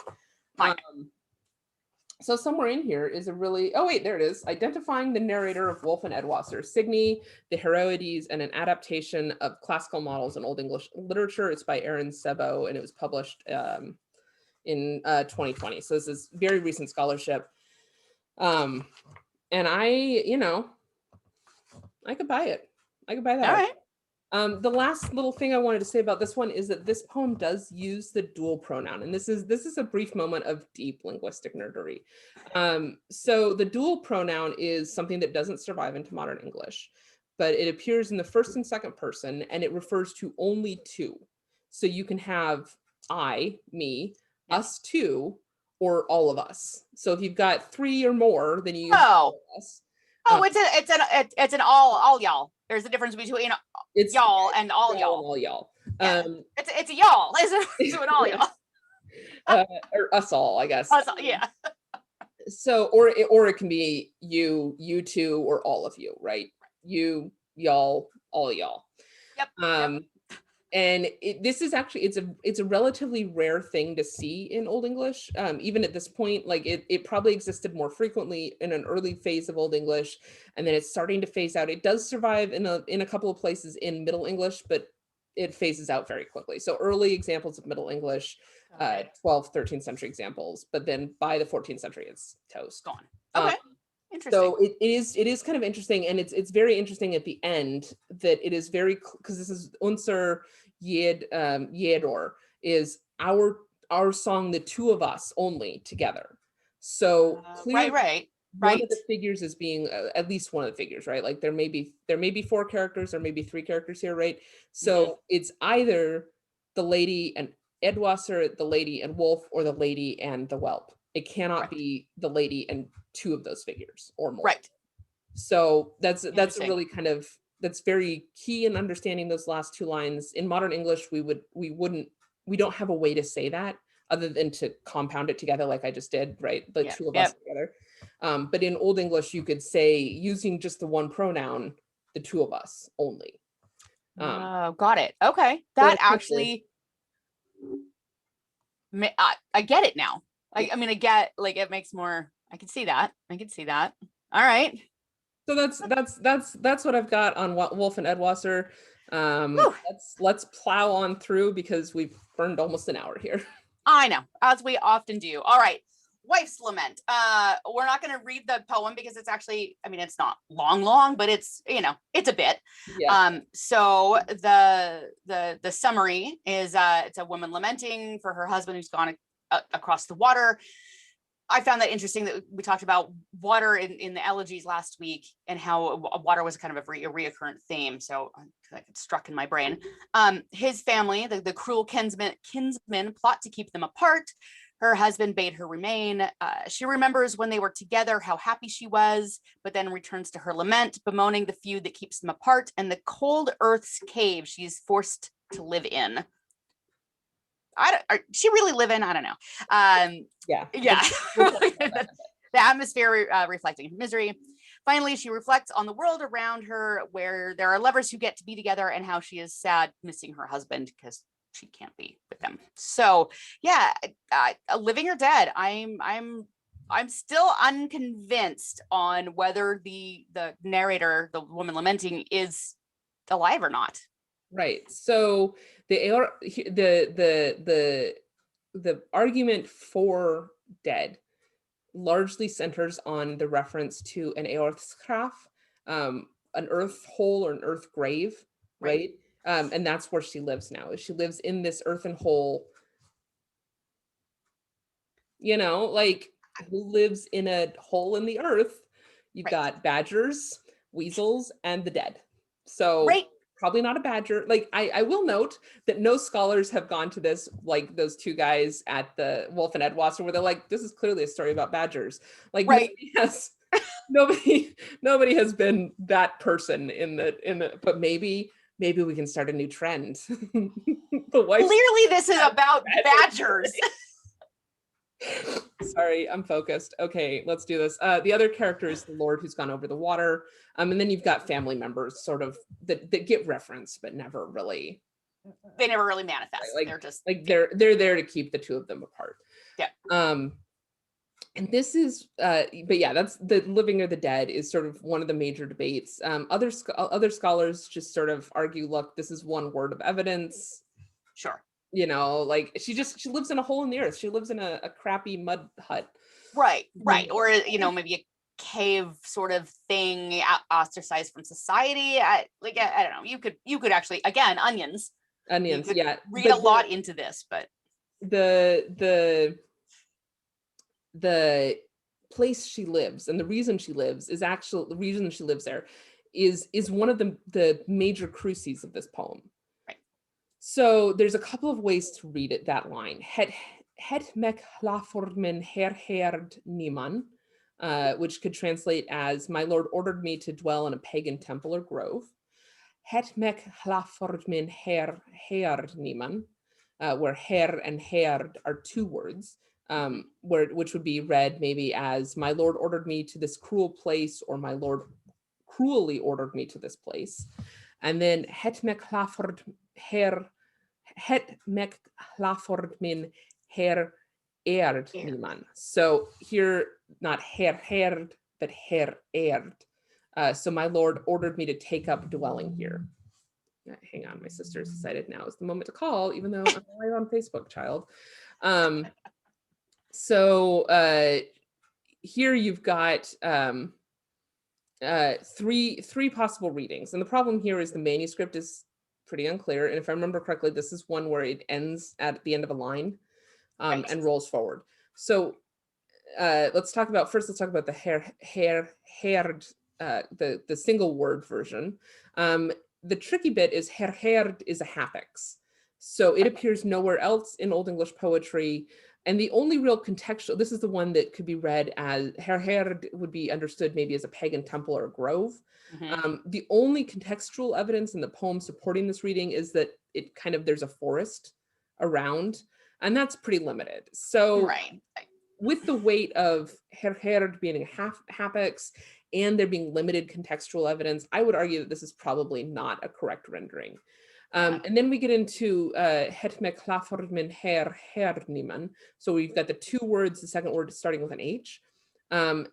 So somewhere in here is a really, oh wait, there it is. Identifying the narrator of Wulf and Eadwacer, Signy, the Heroides, and an adaptation of classical models in Old English literature. It's by Aaron Sebo, and it was published in 2020. So this is very recent scholarship. And I could buy it. I could buy that. All right. The last little thing I wanted to say about this one is that this poem does use the dual pronoun, and this is a brief moment of deep linguistic nerdery. So the dual pronoun is something that doesn't survive into modern English, but it appears in the first and second person, and it refers to only two. So you can have I, me, us two, or all of us. So if you've got three or more, then you use all of us. Oh, it's an all y'all. There's a difference between It's y'all and all y'all y'all. and all y'all. Yeah. It's a y'all. It's an all y'all. Or us all, I guess. Us, yeah. So, or it can be you two, or all of you, right? You, y'all, all y'all. Yep. And this is actually, it's a relatively rare thing to see in Old English. Even at this point, like it probably existed more frequently in an early phase of Old English, and then it's starting to phase out. It does survive in a couple of places in Middle English, but it phases out very quickly. So early examples of Middle English, 12th, 13th century examples, but then by the 14th century, it's toast. Gone. Okay. Interesting. So it is kind of interesting, and it's very interesting at the end that it is very, because this is unser jedor, is our song, the two of us only together. So clearly, right. One of the figures is being at least one of the figures, right? Like there may be 4 characters, or maybe 3 characters here, right? So it's either the lady and Eadwacer, the lady and Wulf, or the lady and the whelp. It cannot be the lady and 2 of those figures or more. Right. So that's a really that's very key in understanding those last 2 lines. In modern English, we don't have a way to say that other than to compound it together like I just did, right? The 2 of us together. But in Old English, you could say, using just the one pronoun, the 2 of us only. Got it. Okay. That actually, I get it now. I mean, I get, like, it makes more, I can see that. All right. So that's what I've got on Wulf and Eadwacer. Let's plow on through, because we've burned almost an hour here. I know, as we often do. All right. Wife's Lament. We're not going to read the poem because it's actually, I mean, it's not long, but it's, it's a bit. Yeah. So the summary is it's a woman lamenting for her husband who's gone across the water. I found that interesting that we talked about water in the elegies last week, and how water was kind of a reoccurrent theme. So it struck in my brain. His family, the cruel kinsmen plot to keep them apart. Her husband bade her remain. She remembers when they were together, how happy she was, but then returns to her lament, bemoaning the feud that keeps them apart and the cold earth's cave she's forced to live in. She really live in? I don't know. Yeah. The atmosphere reflecting misery. Finally, she reflects on the world around her, where there are lovers who get to be together, and how she is sad missing her husband because she can't be with them. So yeah, living or dead. I'm still unconvinced on whether the narrator, the woman lamenting, is alive or not. Right. So the argument for dead largely centers on the reference to an eorthsgraf, an earth hole or an earth grave, right? And that's where she lives now. She lives in this earthen hole, like, who lives in a hole in the earth? You've got badgers, weasels, and the dead. So probably not a badger. Like, I will note that no scholars have gone to this, like those 2 guys at the Wulf and Eadwacer, where they're like, this is clearly a story about badgers. Like, nobody has been that person in the, but maybe we can start a new trend. Clearly this is about badgers. Sorry, I'm focused. Okay, let's do this. The other character is the Lord who's gone over the water. And then you've got family members sort of that get referenced, but never really. They never really manifest. Like, they're just they're there to keep the 2 of them apart. Yeah. And this is, but yeah, that's the living or the dead is sort of one of the major debates. Other scholars just sort of argue, look, this is one word of evidence. Sure. Like she lives in a hole in the earth. She lives in a crappy mud hut. Right. Or, maybe a cave sort of thing, ostracized from society. I don't know. You could actually, again, onions. Yeah. Read a lot into this, but the place she lives and the reason she lives is actually the reason she lives there is one of the major cruces of this poem. So there's a couple of ways to read it, that line. Het mek hlaformen herherd niman. which could translate as, my lord ordered me to dwell in a pagan temple or grove. Het mek hlaford min her heard niman, where her and heard are two words, which would be read maybe as, my lord ordered me to this cruel place, or my lord cruelly ordered me to this place. And then het mek hlaford min her eard niman. So here, not her heard, but her eard. So my lord ordered me to take up dwelling here. Hang on, my sister's decided now is the moment to call, even though I'm live on Facebook, child. So here you've got three possible readings. And the problem here is the manuscript is pretty unclear. And if I remember correctly, this is one where it ends at the end of a line and rolls forward. So let's talk about the heard, the single word version. The tricky bit is heard is a hapax. So it appears nowhere else in Old English poetry. And the only real contextual, this is the one that could be read as, heard would be understood maybe as a pagan temple or a grove. The only contextual evidence in the poem supporting this reading is that it kind of, there's a forest around, and that's pretty limited. So with the weight of heard being a hapax and there being limited contextual evidence, I would argue that this is probably not a correct rendering. And then we get into het mek hlaford min her heard niman. So we've got the two words, the second word starting with an H.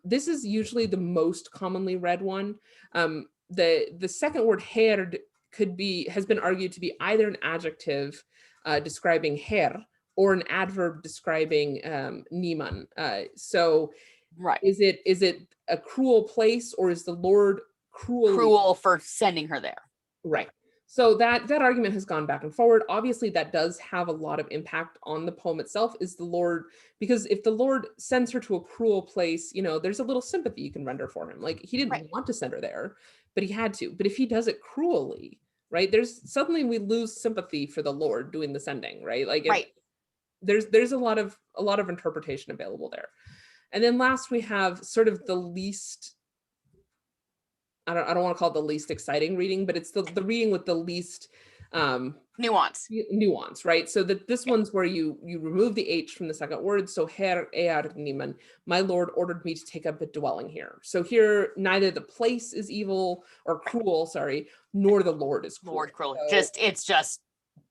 This is usually the most commonly read one. The second word heard has been argued to be either an adjective describing her or an adverb describing niman. So is it a cruel place, or is the Lord cruel for sending her there? Right. So that argument has gone back and forward. Obviously, that does have a lot of impact on the poem itself. Is the Lord, because if the Lord sends her to a cruel place, you know, there's a little sympathy you can render for him. Like, he didn't want to send her there, but he had to. But if he does it cruelly, right, there's suddenly we lose sympathy for the Lord doing the sending, right? Like, there's a lot of interpretation available there. And then last we have sort of the least, I don't want to call it the least exciting reading, but it's the reading with the least nuance, right? So that this one's where you remove the H from the second word. So her eard niman, my lord ordered me to take up a dwelling here. So here, neither the place is evil or cruel, nor the Lord is cruel. So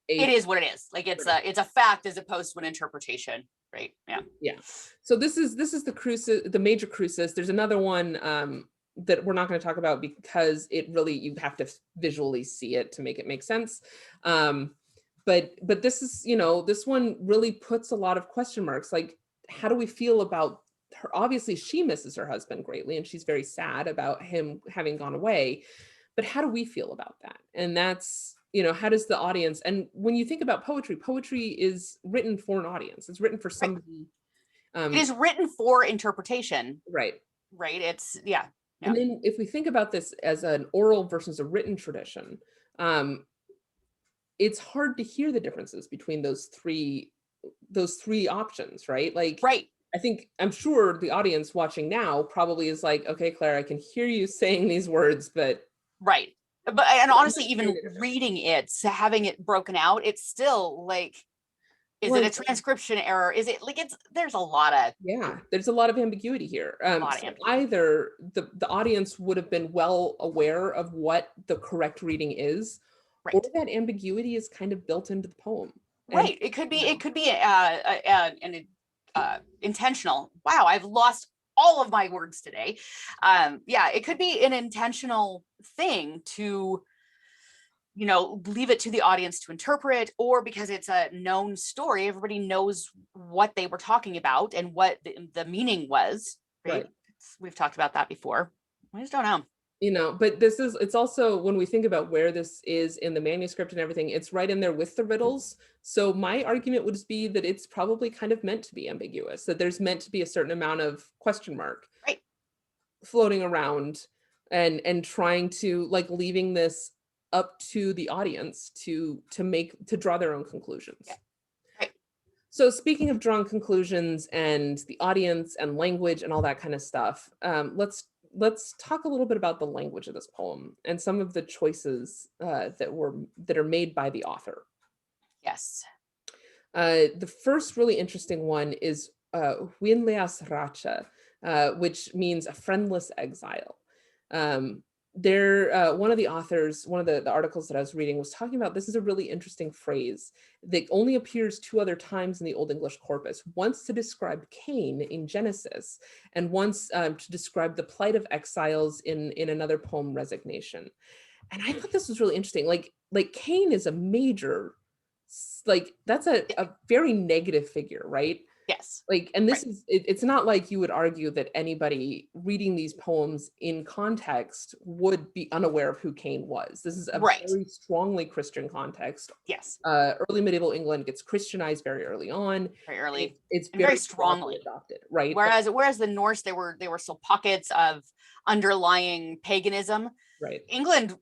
it is what it is. Like, it's a fact as opposed to an interpretation, right? Yeah. So this is the major crucis. There's another one that we're not going to talk about because you have to visually see it to make it make sense. But this is, this one really puts a lot of question marks. Like, how do we feel about her? Obviously, she misses her husband greatly, and she's very sad about him having gone away. But how do we feel about that? And that's, how does the audience, and when you think about poetry is written for an audience. It's written for somebody. It is written for interpretation. Right. It's, And then if we think about this as an oral versus a written tradition, it's hard to hear the differences between those three options, right? Like, I'm sure the audience watching now probably is like, okay, Claire, I can hear you saying these words, but and honestly, even reading it, having it broken out, it's still like, is it a transcription error? Is it like, there's a lot of ambiguity here. Either the audience would have been well aware of what the correct reading is, or that ambiguity is kind of built into the poem. And, it could be an intentional. Wow, I've lost all of my words today. It could be an intentional thing to leave it to the audience to interpret, or because it's a known story, everybody knows what they were talking about and what the meaning was, right? We've talked about that before. I just don't know. But it's also, when we think about where this is in the manuscript and everything, it's right in there with the riddles. So my argument would be that it's probably kind of meant to be ambiguous, that there's meant to be a certain amount of question mark floating around and trying to, like, leaving this up to the audience to draw their own conclusions. So speaking of drawing conclusions and the audience and language and all that kind of stuff, let's talk a little bit about the language of this poem and some of the choices that are made by the author. Yes. The first really interesting one is Huinleas Racha, which means a friendless exile. One of the authors, one of the articles that I was reading was talking about, this is a really interesting phrase that only appears 2 other times in the Old English corpus, once to describe Cain in Genesis, and once to describe the plight of exiles in another poem, Resignation. And I thought this was really interesting. Like Cain is a major, that's a very negative figure, right? Yes. And this is, it's not like you would argue that anybody reading these poems in context would be unaware of who Cain was. This is a very strongly Christian context. Yes. Early medieval England gets Christianized very early on. Very early. It's very strongly adopted, right? Whereas the Norse, there were still pockets of underlying paganism. Right. England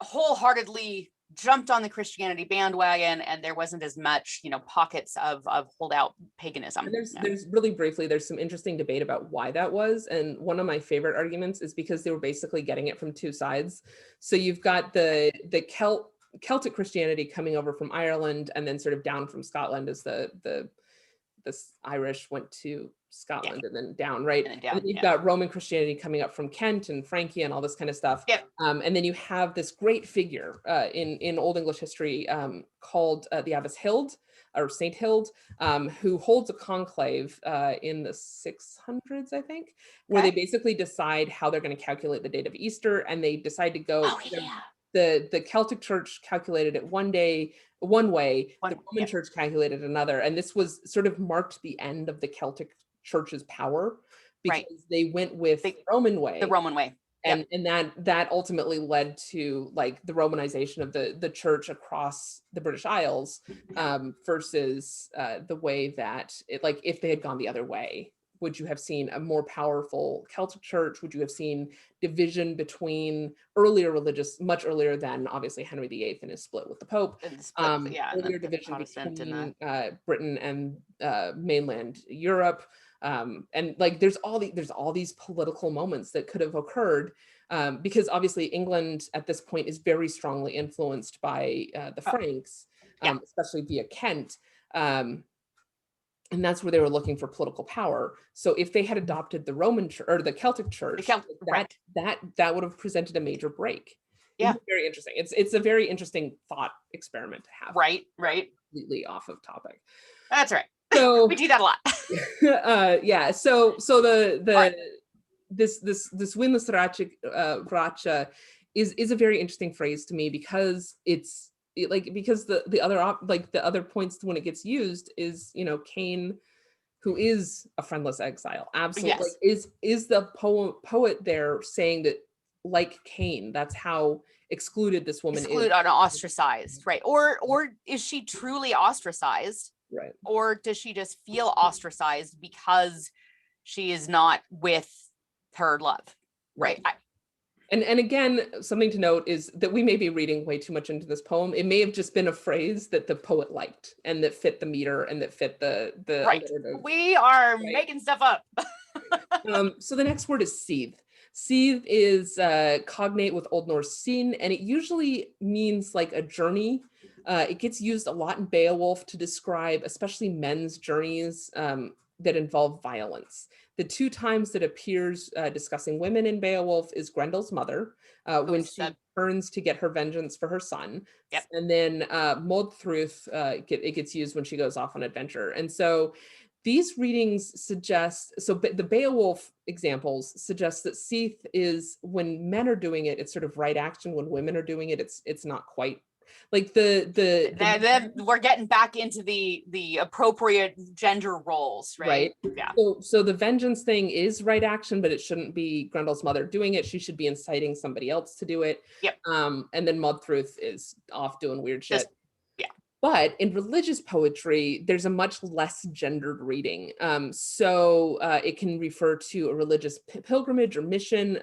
wholeheartedly jumped on the Christianity bandwagon, and there wasn't as much, pockets of holdout paganism. And there's really briefly, there's some interesting debate about why that was. And one of my favorite arguments is because they were basically getting it from 2 sides. So you've got the Celtic Christianity coming over from Ireland, and then sort of down from Scotland as the Irish went to Scotland and then down, right? And then you've got Roman Christianity coming up from Kent and Francia and all this kind of stuff. Yep. And then you have this great figure in Old English history called the Abbess Hild, or Saint Hild, who holds a conclave in the 600s, I think, where they basically decide how they're going to calculate the date of Easter, and they decide to go. The Celtic Church calculated it one way, the Roman Church calculated another, and this was sort of marked the end of the Celtic Church's power, because they went with the Roman way. The Roman way. And that ultimately led to the Romanization of the church across the British Isles, versus the way that if they had gone the other way, would you have seen a more powerful Celtic church? Would you have seen division between earlier religious, much earlier than obviously Henry VIII and his split with the Pope? Earlier division between Britain and mainland Europe. And there's all these political moments that could have occurred, because obviously England at this point is very strongly influenced by the Franks, especially via Kent. And that's where they were looking for political power. So if they had adopted the Roman Church or the Celtic Church, that would have presented a major break. Yeah, very interesting. It's a very interesting thought experiment to have. Right. Completely off of topic. That's right. So we do that a lot. So this Winless Racha is a very interesting phrase to me, because because the other points when it gets used is Cain, who is a friendless exile, absolutely, is the poet there saying that, like Cain, that's how excluded this woman is, ostracized, right? Or is she truly ostracized, right? Or does she just feel ostracized because she is not with her love, right? And again, something to note is that we may be reading way too much into this poem. It may have just been a phrase that the poet liked and that fit the meter and that fit the right. We are making stuff up. So the next word is seethe. Seethe is cognate with Old Norse sin, and it usually means a journey. It gets used a lot in Beowulf to describe especially men's journeys that involve violence. The 2 times that appears discussing women in Beowulf is Grendel's mother, when she turns to get her vengeance for her son. Yep. And then Modthruth, it gets used when she goes off on adventure. And so these readings suggest, the Beowulf examples suggest that seethe is when men are doing it, it's sort of right action. When women are doing it, it's not quite. Then we're getting back into the appropriate gender roles, right? Yeah. So the vengeance thing is right action, but it shouldn't be Grendel's mother doing it. She should be inciting somebody else to do it. Yep. And then Modthruth is off doing weird shit. But in religious poetry, there's a much less gendered reading. So it can refer to a religious pilgrimage or mission.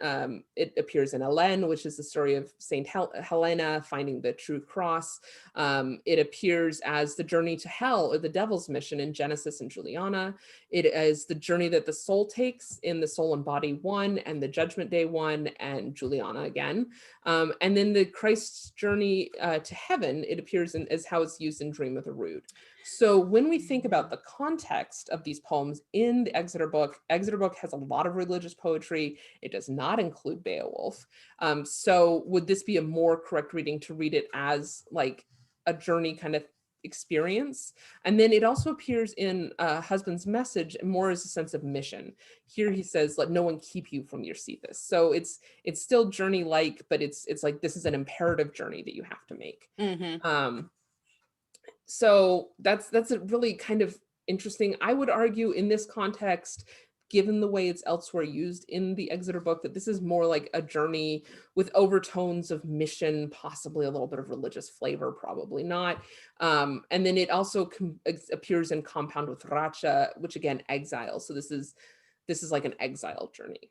It appears in Hélène, which is the story of Saint Helena finding the true cross. It appears as the journey to hell or the devil's mission in Genesis and Juliana. It is the journey that the soul takes in the Soul and Body 1 and the Judgment Day 1 and Juliana again. And then the Christ's journey to heaven, it appears as how it's used in Dream of the Rood. So when we think about the context of these poems in the Exeter book has a lot of religious poetry. It does not include Beowulf. So would this be a more correct reading to read it as like a journey kind of experience? And then it also appears in Husband's Message more as a sense of mission. Here he says, let no one keep you from your Cephas. So it's still journey-like, but it's like this is an imperative journey that you have to make. So that's a really kind of interesting. I would argue in this context, given the way it's elsewhere used in the Exeter book, that this is more like a journey with overtones of mission, possibly a little bit of religious flavor, probably not. And then it also appears in Compound with Racha, which again, exile. So this is like an exile journey.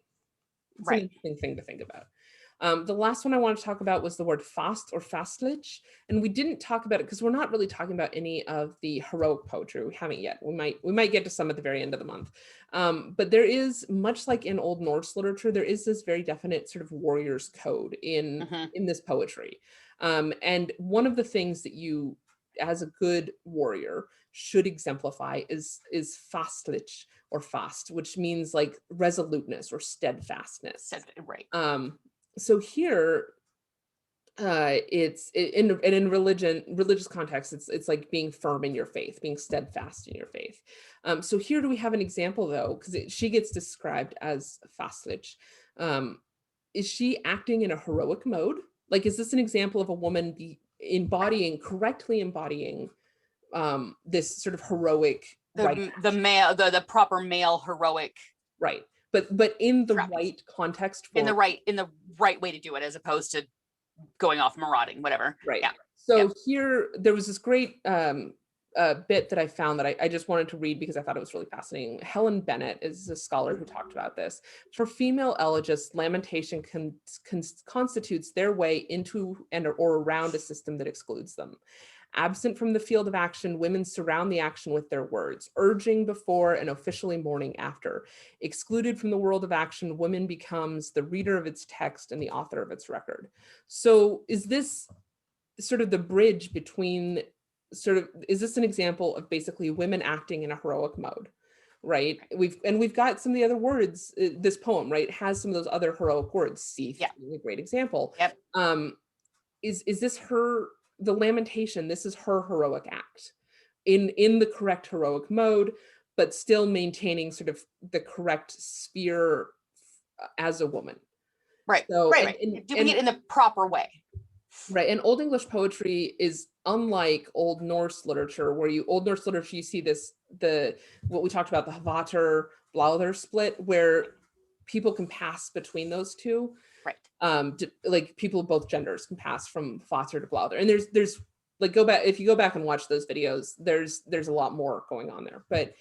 It's an interesting thing to think about. The last one I want to talk about was the word fast or fastlich. And we didn't talk about it because we're not really talking about any of the heroic poetry. We haven't yet. We might get to some at the very end of the month. But there is, much like in Old Norse literature, there is this very definite sort of warrior's code in this poetry. And one of the things that you, as a good warrior, should exemplify is fastlich or fast, which means like resoluteness or steadfastness. Right. So here, it's in religious context, it's like being firm in your faith, being steadfast in your faith. So here do we have an example though, because she gets described as fastlich. Is she acting in a heroic mode? Like, is this an example of a woman correctly embodying this sort of heroic, the proper male heroic, right? But in the right context, in the right way to do it, as opposed to going off marauding, whatever. Right. Yeah. So here there was this great bit that I found that I just wanted to read because I thought it was really fascinating. Helen Bennett is a scholar who talked about this. For female elegists, lamentation constitutes their way into and or around a system that excludes them. Absent from the field of action, women surround the action with their words, urging before and officially mourning after. Excluded from the world of action, woman becomes the reader of its text and the author of its record. So is this sort of the bridge between is this an example of basically women acting in a heroic mode? Right. We've got some of the other words, this poem, right, has some of those other heroic words. Seath, a great example. Yep. Is this the lamentation? This is her heroic act in the correct heroic mode, but still maintaining sort of the correct sphere as a woman. Right. So, right. Doing it in the proper way. Right. And Old English poetry is unlike Old Norse literature, where Old Norse literature, you see what we talked about, the Hvater Blauther split, where people can pass between those two. Right. Like people of both genders can pass from Hvater to Blauther. And there's like, if you go back and watch those videos, there's a lot more going on there. But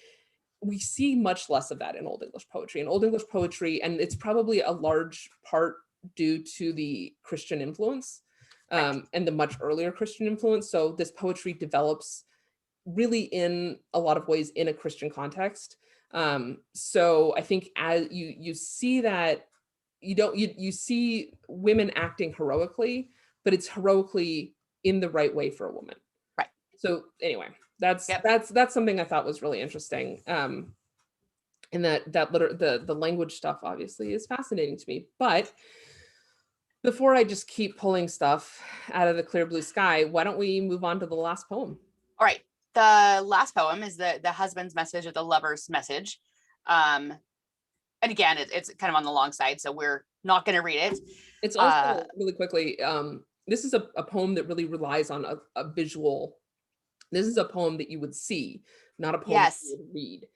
we see much less of that in Old English poetry. In Old English poetry, and it's probably a large part due to the Christian influence. And the much earlier Christian influence. So this poetry develops really in a lot of ways in a Christian context. So I think as you see that, you see women acting heroically, but it's heroically in the right way for a woman. Right. So anyway, that's something I thought was really interesting. And the language stuff obviously is fascinating to me, but before I just keep pulling stuff out of the clear blue sky, why don't we move on to the last poem? All right. The last poem is the husband's message or the lover's message. And again, it's kind of on the long side, so we're not going to read it. It's also, really quickly, this is a poem that really relies on a visual. This is a poem that you would see, not a poem that you would read.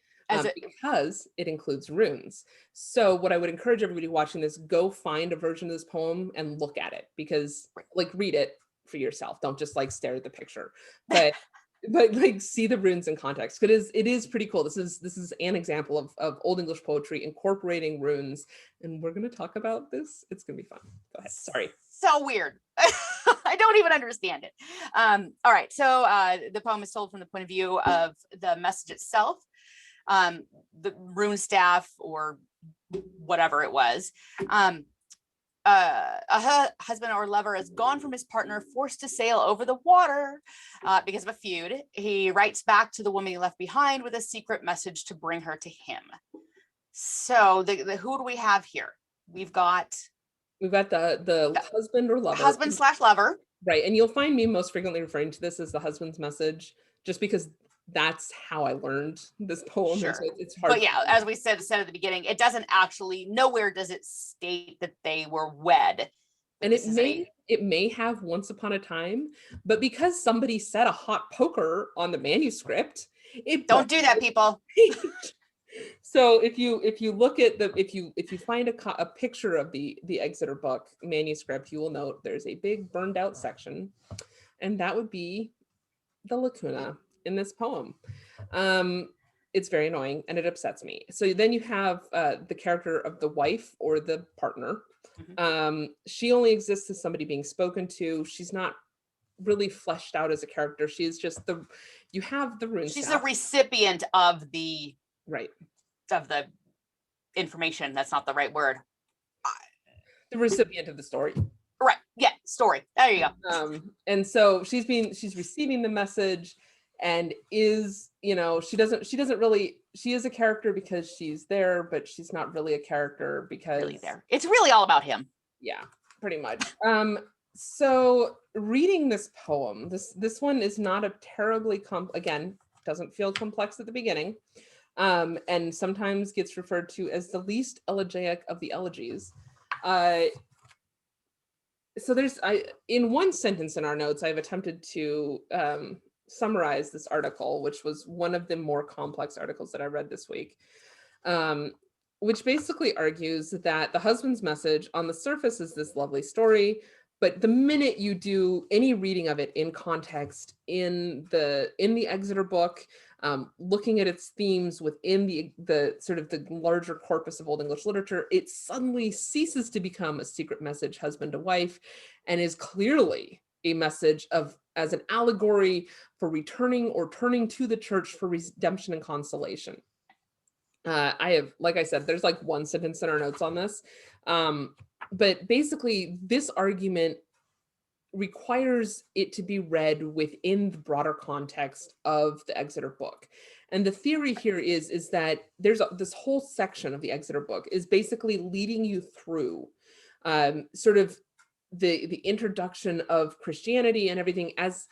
Because it includes runes. So what I would encourage everybody watching this, go find a version of this poem and look at it, because like read it for yourself. Don't just like stare at the picture. But but like see the runes in context. It is pretty cool. This is an example of Old English poetry incorporating runes, and we're going to talk about this. It's going to be fun. Go ahead. Sorry. So weird. I don't even understand it. All right. So the poem is told from the point of view of the message itself. The rune staff or whatever it was. A husband or lover is gone from his partner, forced to sail over the water because of a feud. He writes back to the woman he left behind with a secret message to bring her to him. So who do we have here? We've got the husband or lover. Husband/lover. Right. And you'll find me most frequently referring to this as the husband's message, just because that's how I learned this poem. Sure. So it's hard. But yeah, as we said at the beginning, it doesn't actually, nowhere does it state that they were wed. And it may have once upon a time, but because somebody set a hot poker on the manuscript, don't do that, people. So if you look at if you find a picture of the Exeter book manuscript, you will note there's a big burned out section, and that would be the lacuna in this poem. It's very annoying and it upsets me. So then you have the character of the wife or the partner. She only exists as somebody being spoken to. She's not really fleshed out as a character. She is just you have the rune. She's the recipient of the information. That's not the right word. The recipient of the story. Right. Yeah. Story. There you go. And so she's receiving the message, and is, she is a character because she's there, but she's not really a character because really there. It's really all about him. Yeah, pretty much. So reading this poem, this one is not a terribly again, doesn't feel complex at the beginning. And sometimes gets referred to as the least elegiac of the elegies. So in one sentence in our notes, I've attempted to summarize this article, which was one of the more complex articles that I read this week, which basically argues that the husband's message on the surface is this lovely story, but the minute you do any reading of it in context in the Exeter book, looking at its themes within the sort of the larger corpus of Old English literature, it suddenly ceases to become a secret message husband to wife, and is clearly a message as an allegory for returning or turning to the church for redemption and consolation. I have, like I said, there's like one sentence in our notes on this, but basically this argument requires it to be read within the broader context of the Exeter book. And the theory here is that there's this whole section of the Exeter book is basically leading you through sort of the introduction of Christianity and everything, as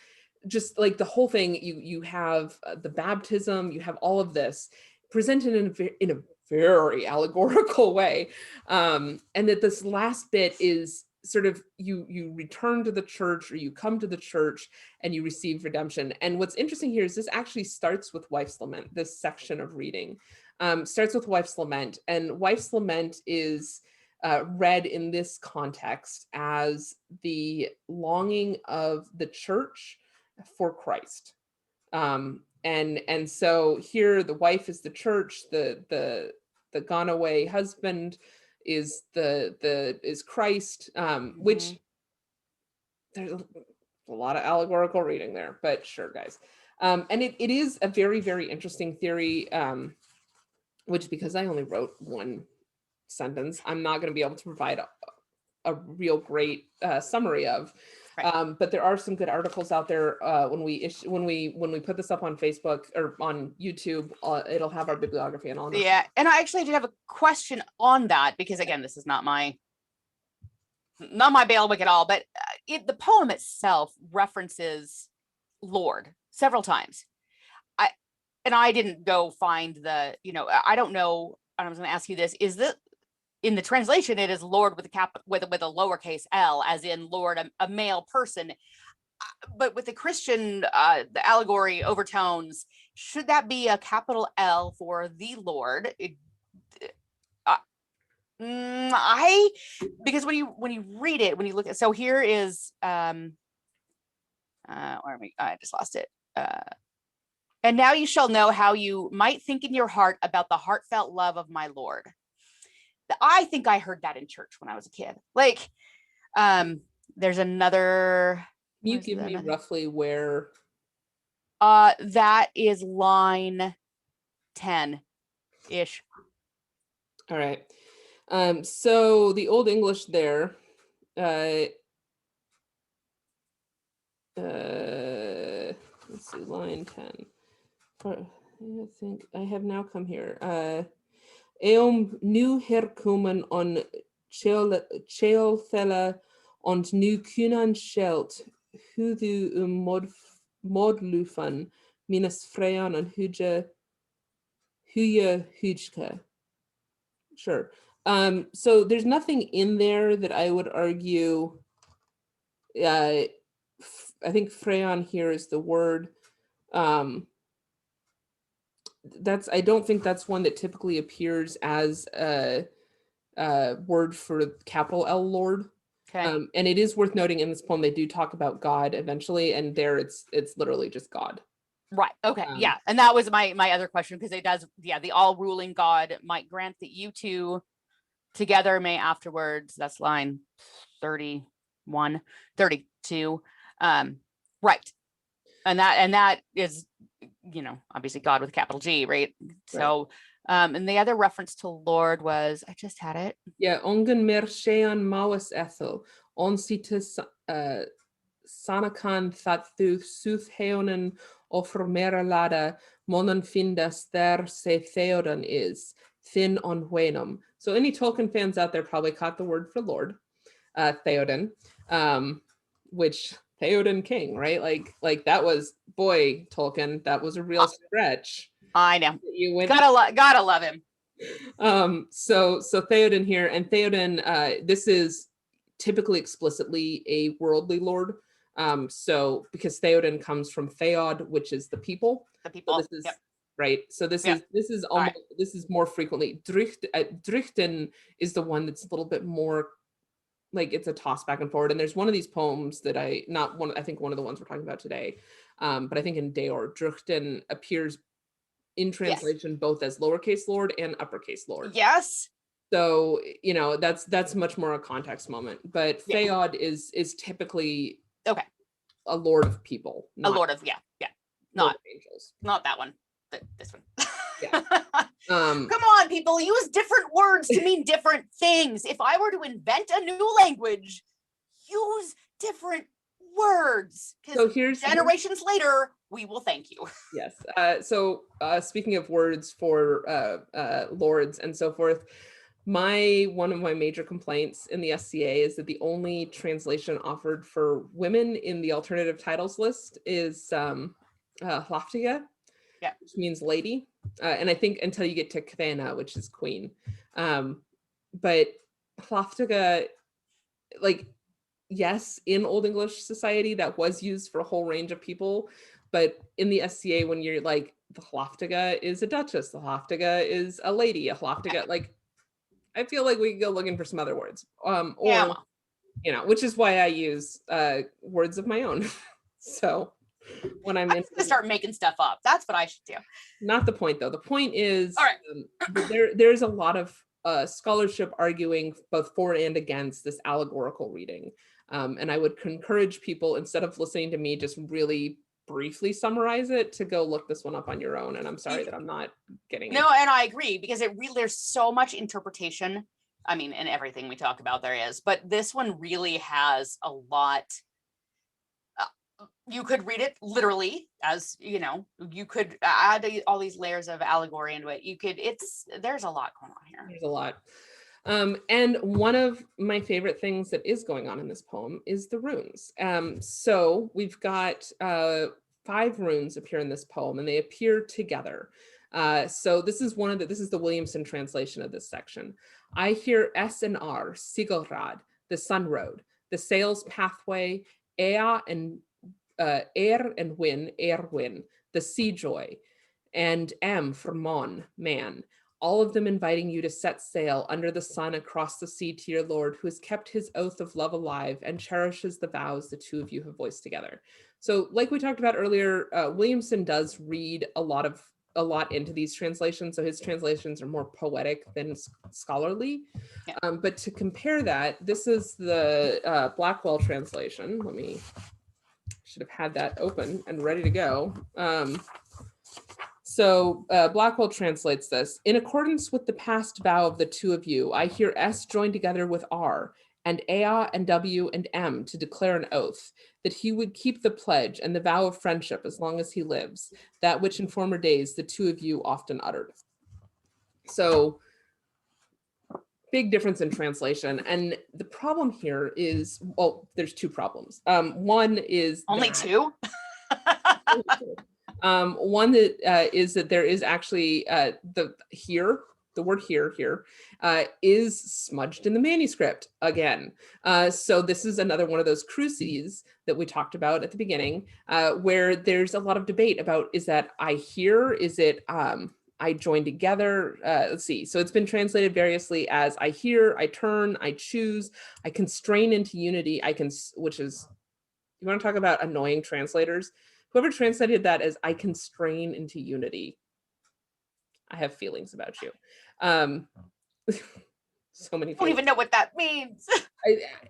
just like the whole thing. You have the baptism, you have all of this presented in a very allegorical way, and that this last bit is sort of you return to the church, or you come to the church and you receive redemption. And what's interesting here is this actually starts with Wife's Lament. This section of reading starts with Wife's Lament, and Wife's Lament is read in this context as the longing of the church for Christ. And so here the wife is the church, the gone away husband is Christ, which there's a lot of allegorical reading there, but sure, guys. And it is a very, very interesting theory, which, because I only wrote one sentence, I'm not going to be able to provide a real great summary of. Right. But there are some good articles out there. When we put this up on Facebook or on YouTube, it'll have our bibliography and all that. Yeah, and I actually did have a question on that, because again, this is not my bailiwick at all, but the poem itself references Lord several times. I didn't go find I don't know. I was going to ask you this: in the translation, it is Lord with a lowercase L, as in Lord, a male person. But with the Christian, the allegory overtones, should that be a capital L for the Lord? Because when you read it, when you look at, so here is where am I? I just lost it. and now you shall know how you might think in your heart about the heartfelt love of my Lord. I think I heard that in church when I was a kid. Like, there's another. Can you give me roughly where? That is line 10-ish. All right. So the Old English there, let's see, line 10. I think I have now come here. Eum nu herkomen on Cheolthella und nu kunan skelt huthu modlufan minus freon and huja hujka. Sure. So there's nothing in there that I would argue. I think freon here is the word. I don't think that's one that typically appears as a word for capital L Lord. Okay. And it is worth noting in this poem they do talk about God eventually, and there it's literally just God. Right. Okay. Yeah. And that was my other question, because it does. Yeah. The all ruling God might grant that you two together may afterwards. That's line 31, 32. Right. And that is, obviously God with capital G, right? So, and the other reference to Lord was, I just had it. Yeah. Ongen mer shean mawes ethel, onsitus sanakan thathu suth heonen offer meralada monon findas there se theodan is thin on wenum. So any Tolkien fans out there probably caught the word for Lord, Theoden, which Theoden King, right? Like that was, boy, Tolkien, that was a real stretch. I know. You went gotta love him. So Theoden here, and Theoden, this is typically explicitly a worldly lord. So because Theoden comes from Theod, which is the people. The people. So this is right. So this is almost this is more frequently Drichten is the one that's a little bit more like it's a toss back and forward. And there's one of these poems that I think one of the ones we're talking about today. But I think in Deor, Drichten appears in translation both as lowercase Lord and uppercase Lord. Yes. So that's much more a context moment. But Theod is typically a lord of people. A lord of not angels. Not that one. This one. Yeah. Come on, people, use different words to mean different things. If I were to invent a new language, use different words. So here's generations later, we will thank you. Yes. So speaking of words for lords and so forth, one of my major complaints in the SCA is that the only translation offered for women in the alternative titles list is Hlaftiga, which means lady. And I think until you get to Kthena, which is queen. But Hlaftiga, yes, in Old English society, that was used for a whole range of people. But in the SCA, when you're like, the Hlaftiga is a duchess, the Hlaftiga is a lady, a Hlaftiga, I feel like we could go looking for some other words. Which is why I use words of my own. So when I'm to start making stuff up, that's what I should do. Not the point, though. The point is, there's a lot of scholarship arguing both for and against this allegorical reading. And I would encourage people, instead of listening to me just really briefly summarize it, to go look this one up on your own. And I'm sorry that I'm not getting it. No, and I agree, because there's so much interpretation. I mean, in everything we talk about, there is, but this one really has a lot. You could read it literally, as you could add all these layers of allegory into it. There's a lot going on here. There's a lot. And one of my favorite things that is going on in this poem is the runes. So we've got 5 runes appear in this poem, and they appear together. So this is the Williamson translation of this section. I hear S and R, Sigelrad, the sun road, the sails pathway, Ea and Win, Erwin, the sea joy, and M for Mon, man. all of them inviting you to set sail under the sun across the sea to your lord, who has kept his oath of love alive and cherishes the vows the two of you have voiced together. So like we talked about earlier, Williamson does read a lot into these translations. So his translations are more poetic than scholarly. Yeah. But to compare that, this is the Blackwell translation. Should have had that open and ready to go. So Blackwell translates this: in accordance with the past vow of the two of you, I hear S joined together with R, and Ea and W and M to declare an oath that he would keep the pledge and the vow of friendship as long as he lives, that which in former days the two of you often uttered. So big difference in translation. And the problem here is, well, there's two problems. One is Only two? One that is that there is actually the word here is smudged in the manuscript again. So this is another one of those cruces that we talked about at the beginning, where there's a lot of debate about, is that I hear, is it I join together? Let's see. So it's been translated variously as I hear, I turn, I choose, I constrain into unity, which is, you want to talk about annoying translators? Whoever translated that as I constrain into unity, I have feelings about you. So many feelings. I don't even know what that means.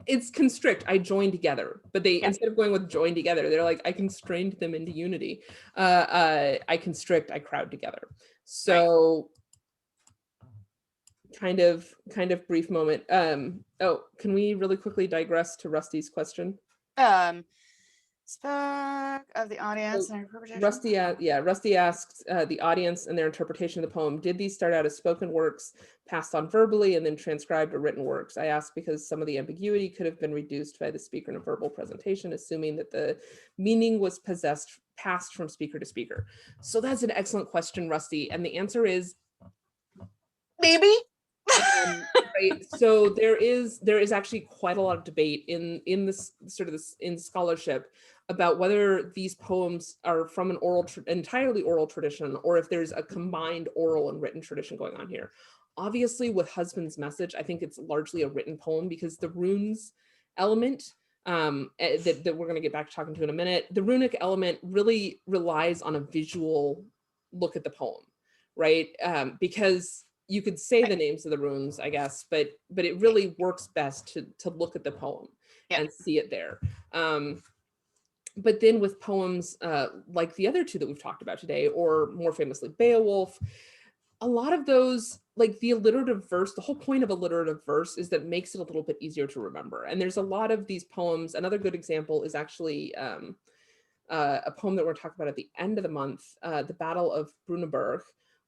It's constrict, I join together, but they, Yeah. instead of going with join together, they're like, I constrained them into unity. I constrict, I crowd together. So kind of brief moment. Oh, can we really quickly digress to Rusty's question? Spoke of the audience and interpretation. Rusty asked the audience and their interpretation of the poem. Did these start out as spoken works passed on verbally and then transcribed to written works? I ask because some of the ambiguity could have been reduced by the speaker in a verbal presentation, assuming that the meaning was passed from speaker to speaker. So that's an excellent question, Rusty. And the answer is maybe. Right. So there is actually quite a lot of debate in this sort of this in scholarship about whether these poems are from an entirely oral tradition, or if there's a combined oral and written tradition going on here. Obviously, with Husband's Message, I think it's largely a written poem, because the runes element that we're going to get back to talking to in a minute, the runic element really relies on a visual look at the poem, right? Because you could say the names of the runes, I guess, but it really works best to look at the poem and see it there. But then with poems like the other two that we've talked about today, or more famously Beowulf, a lot of those, like the alliterative verse, the whole point of alliterative verse is that it makes it a little bit easier to remember. And there's a lot of these poems. Another good example is actually a poem that we're talking about at the end of the month, the Battle of Brunanburh,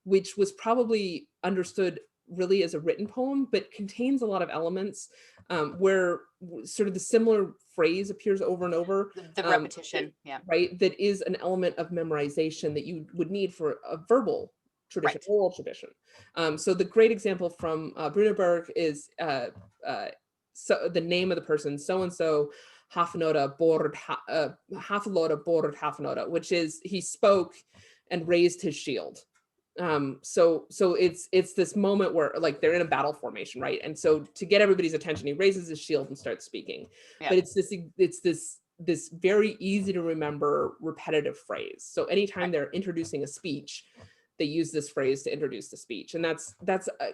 which was probably understood really as a written poem, but contains a lot of elements where sort of the similar phrase appears over and over. The repetition, right? That is an element of memorization that you would need for a verbal tradition, oral tradition. So the great example from Brunanburh is so the name of the person, so-and-so, Hafnoda board, Hafloda board Hafnoda, which is he spoke and raised his shield. So it's this moment where like they're in a battle formation, right? And so to get everybody's attention, he raises his shield and starts speaking. But it's this very easy to remember repetitive phrase. So anytime they're introducing a speech, they use this phrase to introduce the speech. And that's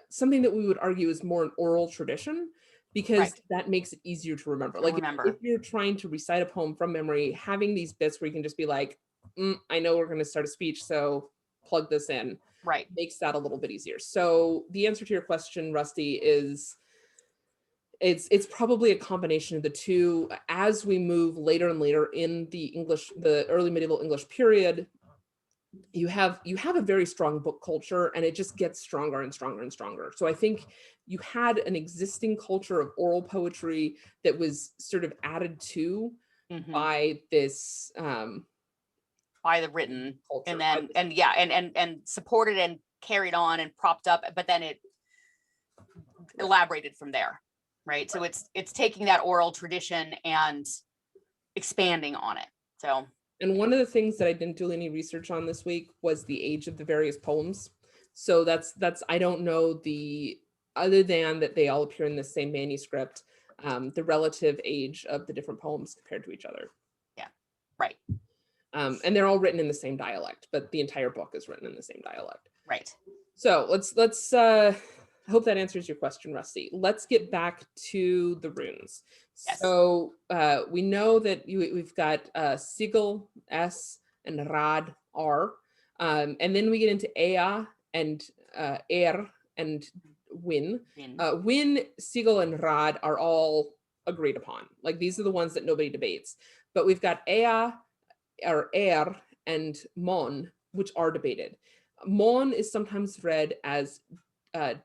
something that we would argue is more an oral tradition, because that makes it easier to remember. Like if you're trying to recite a poem from memory, having these bits where you can just be like, I know we're going to start a speech, so plug this in, makes that a little bit easier. So the answer to your question, Rusty, is it's probably a combination of the two. As we move later and later in the early medieval English period, you have a very strong book culture, and it just gets stronger and stronger and stronger. So I think you had an existing culture of oral poetry that was sort of added to by this by the written culture. And then and supported and carried on and propped up, but then it elaborated from there, right? So it's taking that oral tradition and expanding on it. So, and one of the things that I didn't do any research on this week was the age of the various poems. So that's I don't know other than that they all appear in the same manuscript, the relative age of the different poems compared to each other. Yeah, right. And they're all written in the same dialect, but the entire book is written in the same dialect. Right. So let's I hope that answers your question, Rusty. Let's get back to the runes. Yes. So we know that we've got Sigil, S, and Rad, R. And then we get into Ea and Er and Win. Win, Sigil, and Rad are all agreed upon. Like these are the ones that nobody debates. But we've got Ea, or Er, and Mon, which are debated. Mon is sometimes read as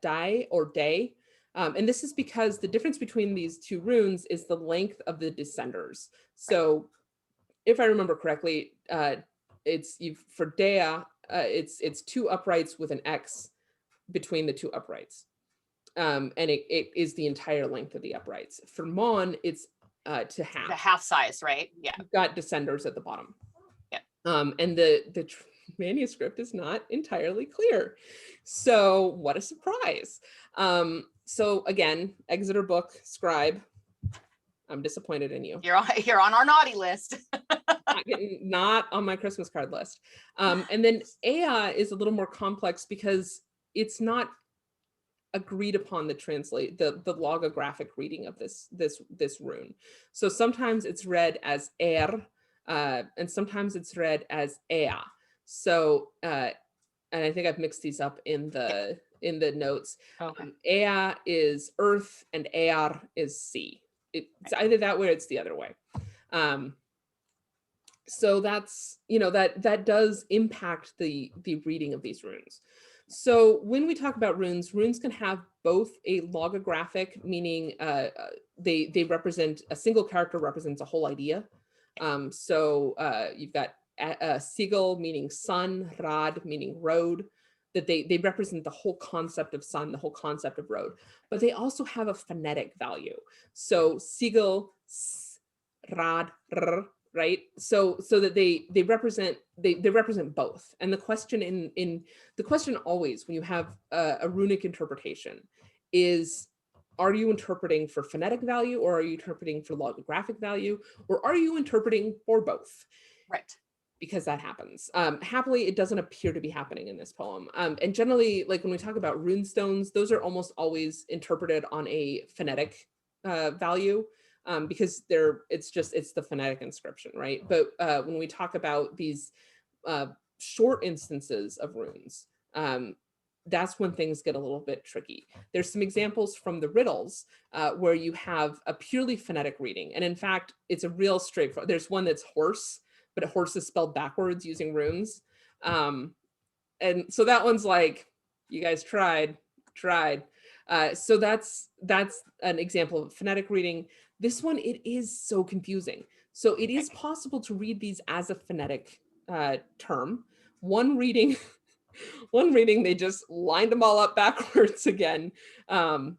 die or day. And this is because the difference between these two runes is the length of the descenders. So if I remember correctly, for Dea, it's 2 uprights with an X between the 2 uprights. And it is the entire length of the uprights. For Mon, it's to half. The half size, right? Yeah. You've got descenders at the bottom. Yeah. And the manuscript is not entirely clear. So what a surprise. So again, Exeter book, scribe, I'm disappointed in you. You're on our naughty list. not on my Christmas card list. And then Ea is a little more complex because it's not agreed upon the logographic reading of this rune. So sometimes it's read as Er, and sometimes it's read as Ea. So, and I think I've mixed these up in the notes. Okay. Ea is earth and Ear is sea. It's either that way or it's the other way. So that's, that does impact the reading of these runes. So when we talk about runes can have both a logographic, meaning they represent, a single character represents a whole idea. So you've got Sigil meaning sun, Rad meaning road, that they represent the whole concept of sun, the whole concept of road, but they also have a phonetic value. So Sigil, Rad, R, right? So that they represent both. And the question the question always when you have a runic interpretation is, are you interpreting for phonetic value, or are you interpreting for logographic value, or are you interpreting for both? Right. Because that happens. Happily, it doesn't appear to be happening in this poem. And generally, like when we talk about rune stones, those are almost always interpreted on a phonetic value, because it's the phonetic inscription, right? But when we talk about these short instances of runes, that's when things get a little bit tricky. There's some examples from the Riddles where you have a purely phonetic reading. And in fact, it's a real straightforward. There's one that's horse, but horse is spelled backwards using runes. And so that one's like, you guys tried. So that's an example of phonetic reading. This one, it is so confusing. So it is possible to read these as a phonetic term. One reading, they just lined them all up backwards again, and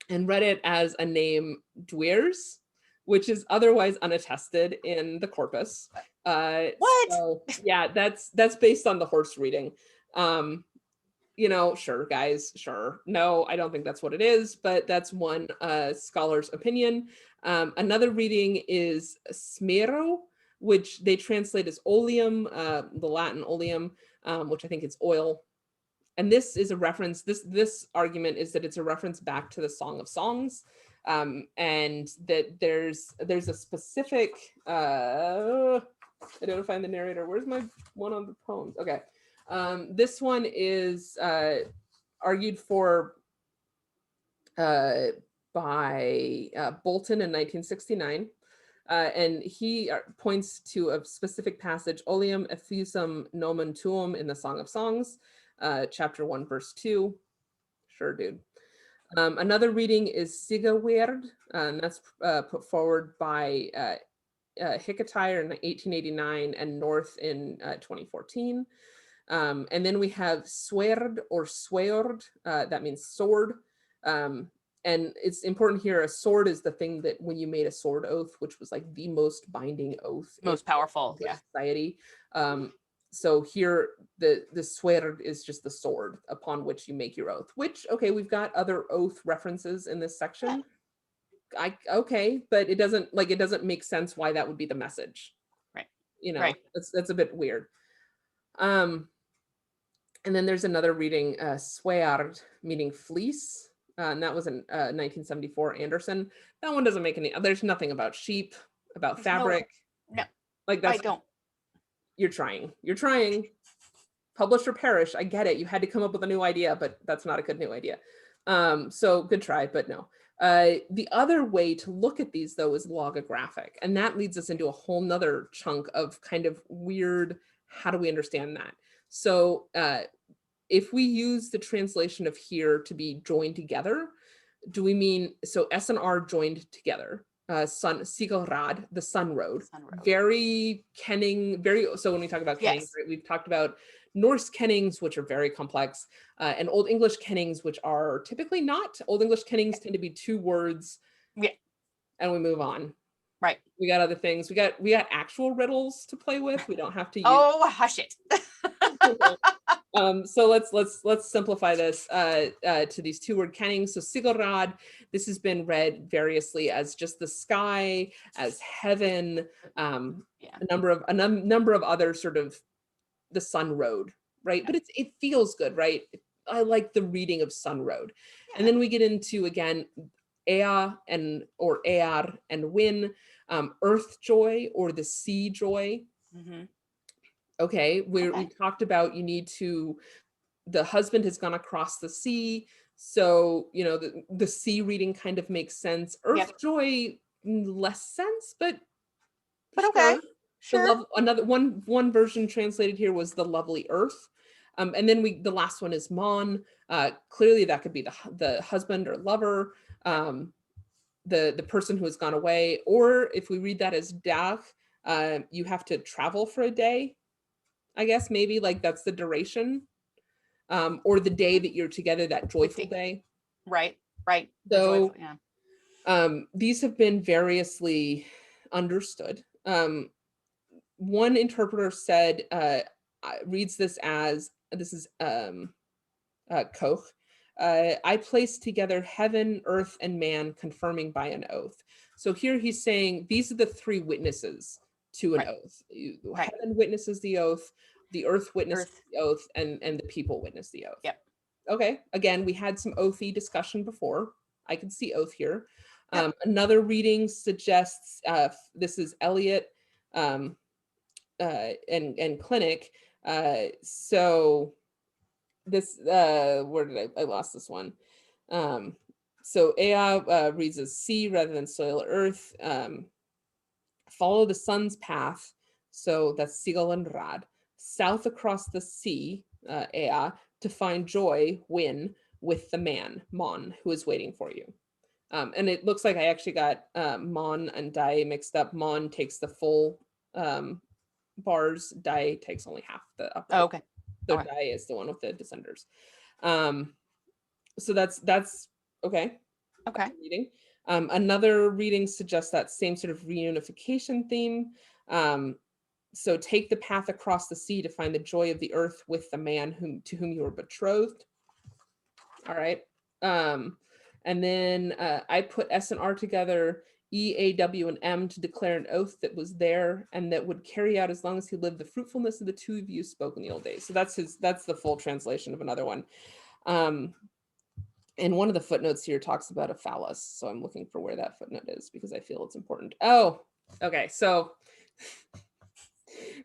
read it as a name Dwers, which is otherwise unattested in the corpus. What? So, yeah, that's based on the horse reading. Sure, guys, sure. No, I don't think that's what it is, but that's one scholar's opinion. Another reading is smero, which they translate as oleum, the Latin oleum, which I think is oil. And this is a reference, this argument is that it's a reference back to the Song of Songs, and that there's a specific, I don't find the narrator. Where's my one on the poems? Okay. This one is argued for by Bolton in 1969. And he points to a specific passage, Oleum effusum nomen tuum in the Song of Songs, chapter 1, verse 2. Sure, dude. Another reading is Sigawerd, and that's put forward by Hickatyre in 1889 and North in 2014. And then we have Swerd or Sweord, that means sword. And it's important here, a sword is the thing that when you made a sword oath, which was like the most binding oath. Most powerful, yeah. Society. So here the sword is just the sword upon which you make your oath, which, okay, we've got other oath references in this section. Okay, but it doesn't make sense why that would be the message. Right. You know, Right. that's a bit weird. And then there's another reading, Sweard, meaning fleece. And that was in 1974, Anderson. That one doesn't make any, there's nothing about sheep, about fabric. No, Like I that's, don't. you're trying. Publish or perish. I get it. You had to come up with a new idea, but that's not a good new idea. So good try, but no. The other way to look at these though is logographic. And that leads us into a whole nother chunk of kind of weird, how do we understand that? So if we use the translation of here to be joined together, do we mean, so S and R joined together, Sigelrad, the Sun Road, very kenning, so when we talk about kennings, right, we've talked about Norse kennings, which are very complex, and Old English kennings, which are typically not. Old English kennings tend to be 2 words, and we move on. Right. We got other things. We got actual riddles to play with. We don't have to use. Oh, hush it. So let's simplify this to these 2-word kennings. So Sigelrad, this has been read variously as just the sky, as heaven, a number of other sort of the Sun Road, right? But it feels good, right? I like the reading of Sun Road. And then we get into, again, Ea or Ear and Win, earth joy or the sea joy. Okay, we talked about the husband has gone across the sea. So, you know, the sea reading kind of makes sense. Earth joy, less sense, but okay. Sure. Another one version translated here was the lovely earth. And then the last one is Mon. Clearly that could be the husband or lover, the person who has gone away. Or if we read that as Dag, you have to travel for a day. I guess maybe like that's the duration, or the day that you're together, that joyful day. Right. So these have been variously understood. One interpreter said, reads this as, this is Koch, I place together heaven, earth, and man, confirming by an oath. So here he's saying these are the 3 witnesses to an oath. Heaven witnesses the oath, the earth witnesses the oath, and the people witness the oath. Okay, again, we had some oathy discussion before. I can see oath here. Another reading suggests, this is Eliot and Clinic. So this, where did I lost this one? So Ea reads as sea rather than soil earth. Follow the sun's path. So that's Sigel and Rad. South across the sea, Ea, to find joy, win, with the man, Mon, who is waiting for you. And it looks like I actually got Mon and Dai mixed up. Mon takes the full bars. Dai takes only half the upper. Oh, okay. So Dai is the one with the descenders. So that's okay. Okay. Reading. Another reading suggests that same sort of reunification theme. So take the path across the sea to find the joy of the earth with the man to whom you are betrothed. All right. And then I put S and R together, E, A, W, and M to declare an oath that was there and that would carry out as long as he lived the fruitfulness of the 2 of you spoke in the old days. So that's the full translation of another one. And one of the footnotes here talks about a phallus. So I'm looking for where that footnote is because I feel it's important. Oh, okay. So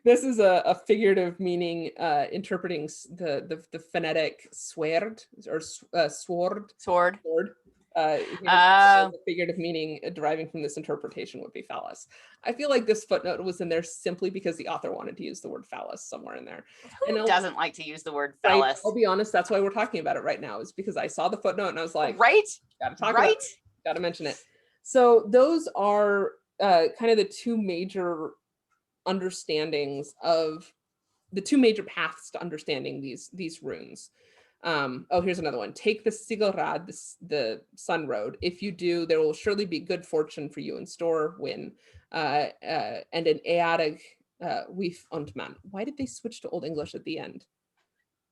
this is a figurative meaning, interpreting the phonetic sword or sword. The figurative meaning deriving from this interpretation would be phallus. I feel like this footnote was in there simply because the author wanted to use the word phallus somewhere in there. Who doesn't like to use the word phallus? Right, I'll be honest, that's why we're talking about it right now, is because I saw the footnote and I was like, gotta talk about it, gotta mention it. So those are kind of the 2 major understandings of the 2 major paths to understanding these runes. Oh, here's another one. Take the Sigelrad, the Sun Road. If you do, there will surely be good fortune for you in store, win. And an Eadig Wulf und Man. Why did they switch to Old English at the end?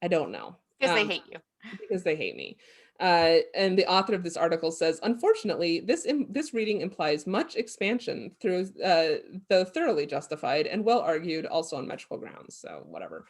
I don't know. Because they hate you. Because they hate me. And the author of this article says, unfortunately, this reading implies much expansion through, though thoroughly justified and well argued, also on metrical grounds. So whatever.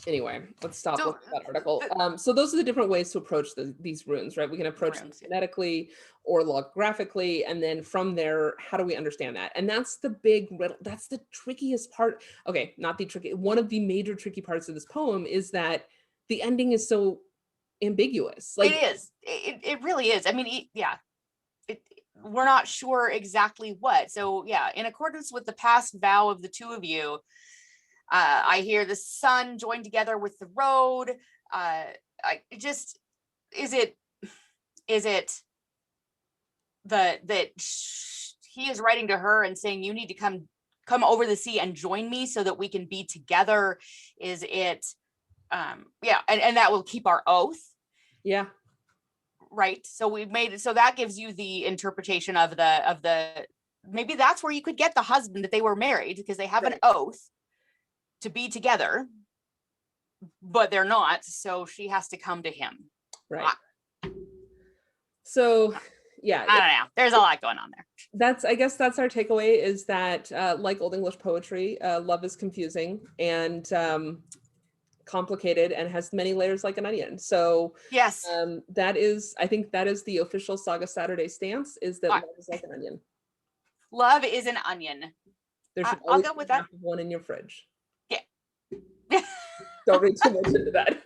Anyway, let's stop looking at that article. So those are the different ways to approach these runes, right? We can approach them phonetically or logographically, and then from there, how do we understand that? And that's the big riddle. That's the trickiest part. Okay, not the tricky. One of the major tricky parts of this poem is that the ending is so ambiguous. Like it is. It really is. I mean, we're not sure exactly what. So yeah, in accordance with the past vow of the two of you, I hear the sun joined together with the road. Is it that he is writing to her and saying, you need to come over the sea and join me so that we can be together? Is it, and that will keep our oath. Yeah. Right. So we've made it. So that gives you the interpretation of the, maybe that's where you could get the husband, that they were married because they have an oath to be together, but they're not. So she has to come to him. Right. So yeah, I don't know. There's a lot going on there. I guess that's our takeaway, is that like Old English poetry, love is confusing and complicated and has many layers like an onion. So yes, I think that is the official Saga Saturday stance, is that love is like an onion. Love is an onion. There should always be half of one in your fridge. Yeah. Don't read too much into that.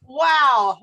Wow.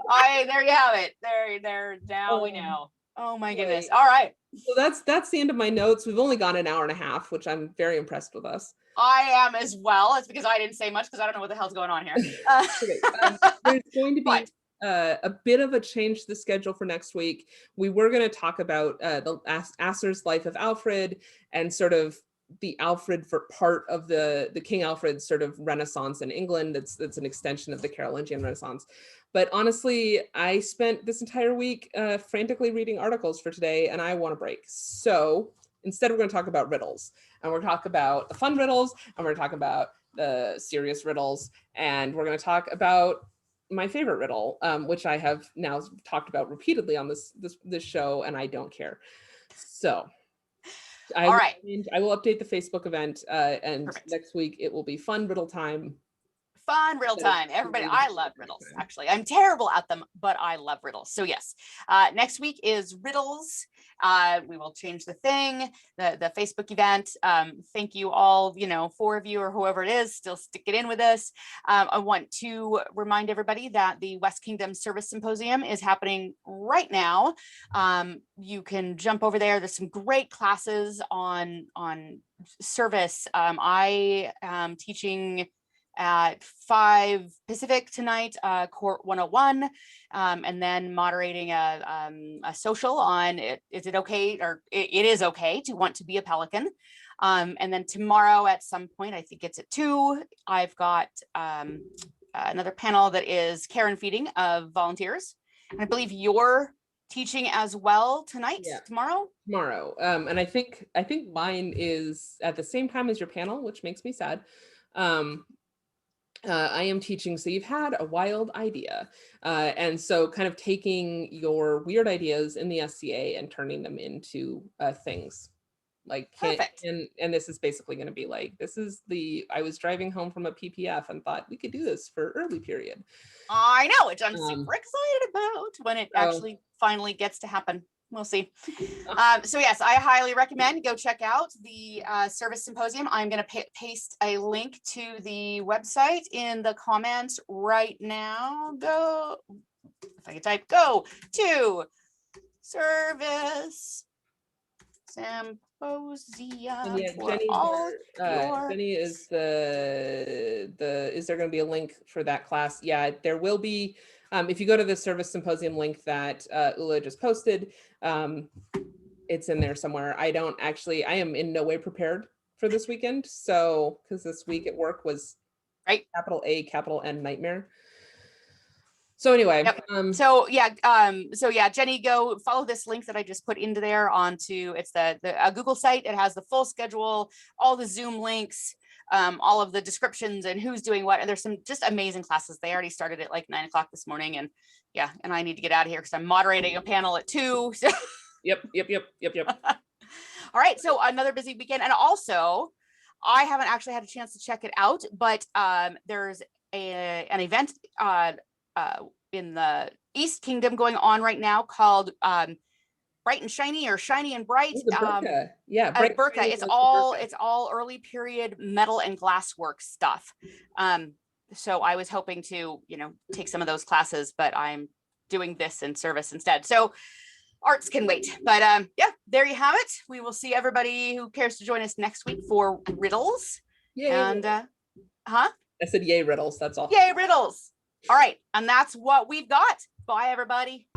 There you have it. There. Now we know. Oh my goodness. All right. So that's the end of my notes. We've only gone an hour and a half, which I'm very impressed with us. I am as well. It's because I didn't say much because I don't know what the hell's going on here. There's going to be a bit of a change to the schedule for next week. We were going to talk about the Asser's life of Alfred and sort of the Alfred for part of the King Alfred sort of Renaissance in England. That's an extension of the Carolingian Renaissance. But honestly, I spent this entire week frantically reading articles for today, and I want a break. So instead, we're going to talk about riddles, and we're going to talk about the fun riddles, and we're going to talk about the serious riddles, and we're going to talk about my favorite riddle, which I have now talked about repeatedly on this show, and I don't care. So I will update the Facebook event, and Perfect. Next week it will be fun riddle time. Fun riddle time. Everybody, I love riddles, actually. I'm terrible at them, but I love riddles. So yes, next week is riddles. We will change the thing, the Facebook event. Thank you all, 4 of you or whoever it is, still stick it in with us. I want to remind everybody that the West Kingdom Service Symposium is happening right now. You can jump over there. There's some great classes on service. I am teaching at 5 Pacific tonight, Court 101, and then moderating a social on is it okay, or it is okay to want to be a pelican. And then tomorrow at some point, I think it's at 2, I've got another panel that is care and feeding of volunteers. And I believe you're teaching as well tonight, tomorrow. And I think mine is at the same time as your panel, which makes me sad. I am teaching, so you've had a wild idea. And so kind of taking your weird ideas in the SCA and turning them into things. Like, and this is basically going to be like, I was driving home from a PPF and thought we could do this for early period. I know, which I'm super excited about when it actually finally gets to happen. We'll see. So yes, I highly recommend go check out the Service Symposium. I'm going to paste a link to the website in the comments right now. Go, if I can type, go to Service Symposium. And Jenny is is there going to be a link for that class? Yeah, there will be. If you go to the Service Symposium link that Ulla just posted, it's in there somewhere. I am in no way prepared for this weekend. So, because this week at work was capital A, capital N nightmare. So anyway, Yep. So yeah, Jenny, go follow this link that I just put into there onto, it's the Google site. It has the full schedule, all the Zoom links, all of the descriptions and who's doing what. And there's some just amazing classes. They already started at like 9 o'clock this morning. And yeah, and I need to get out of here because I'm moderating a panel at 2. So. Yep. All right. So another busy weekend. And also, I haven't actually had a chance to check it out, but there's an event in the East Kingdom going on right now called Bright and Shiny, or Shiny and Bright. Burka. Yeah, Burka. It's all early period metal and glasswork stuff. So I was hoping to, take some of those classes, but I'm doing this in service instead. So arts can wait. But yeah, there you have it. We will see everybody who cares to join us next week for Riddles. Yay. And I said yay Riddles. That's all. Yay Riddles. All right. And that's what we've got. Bye, everybody.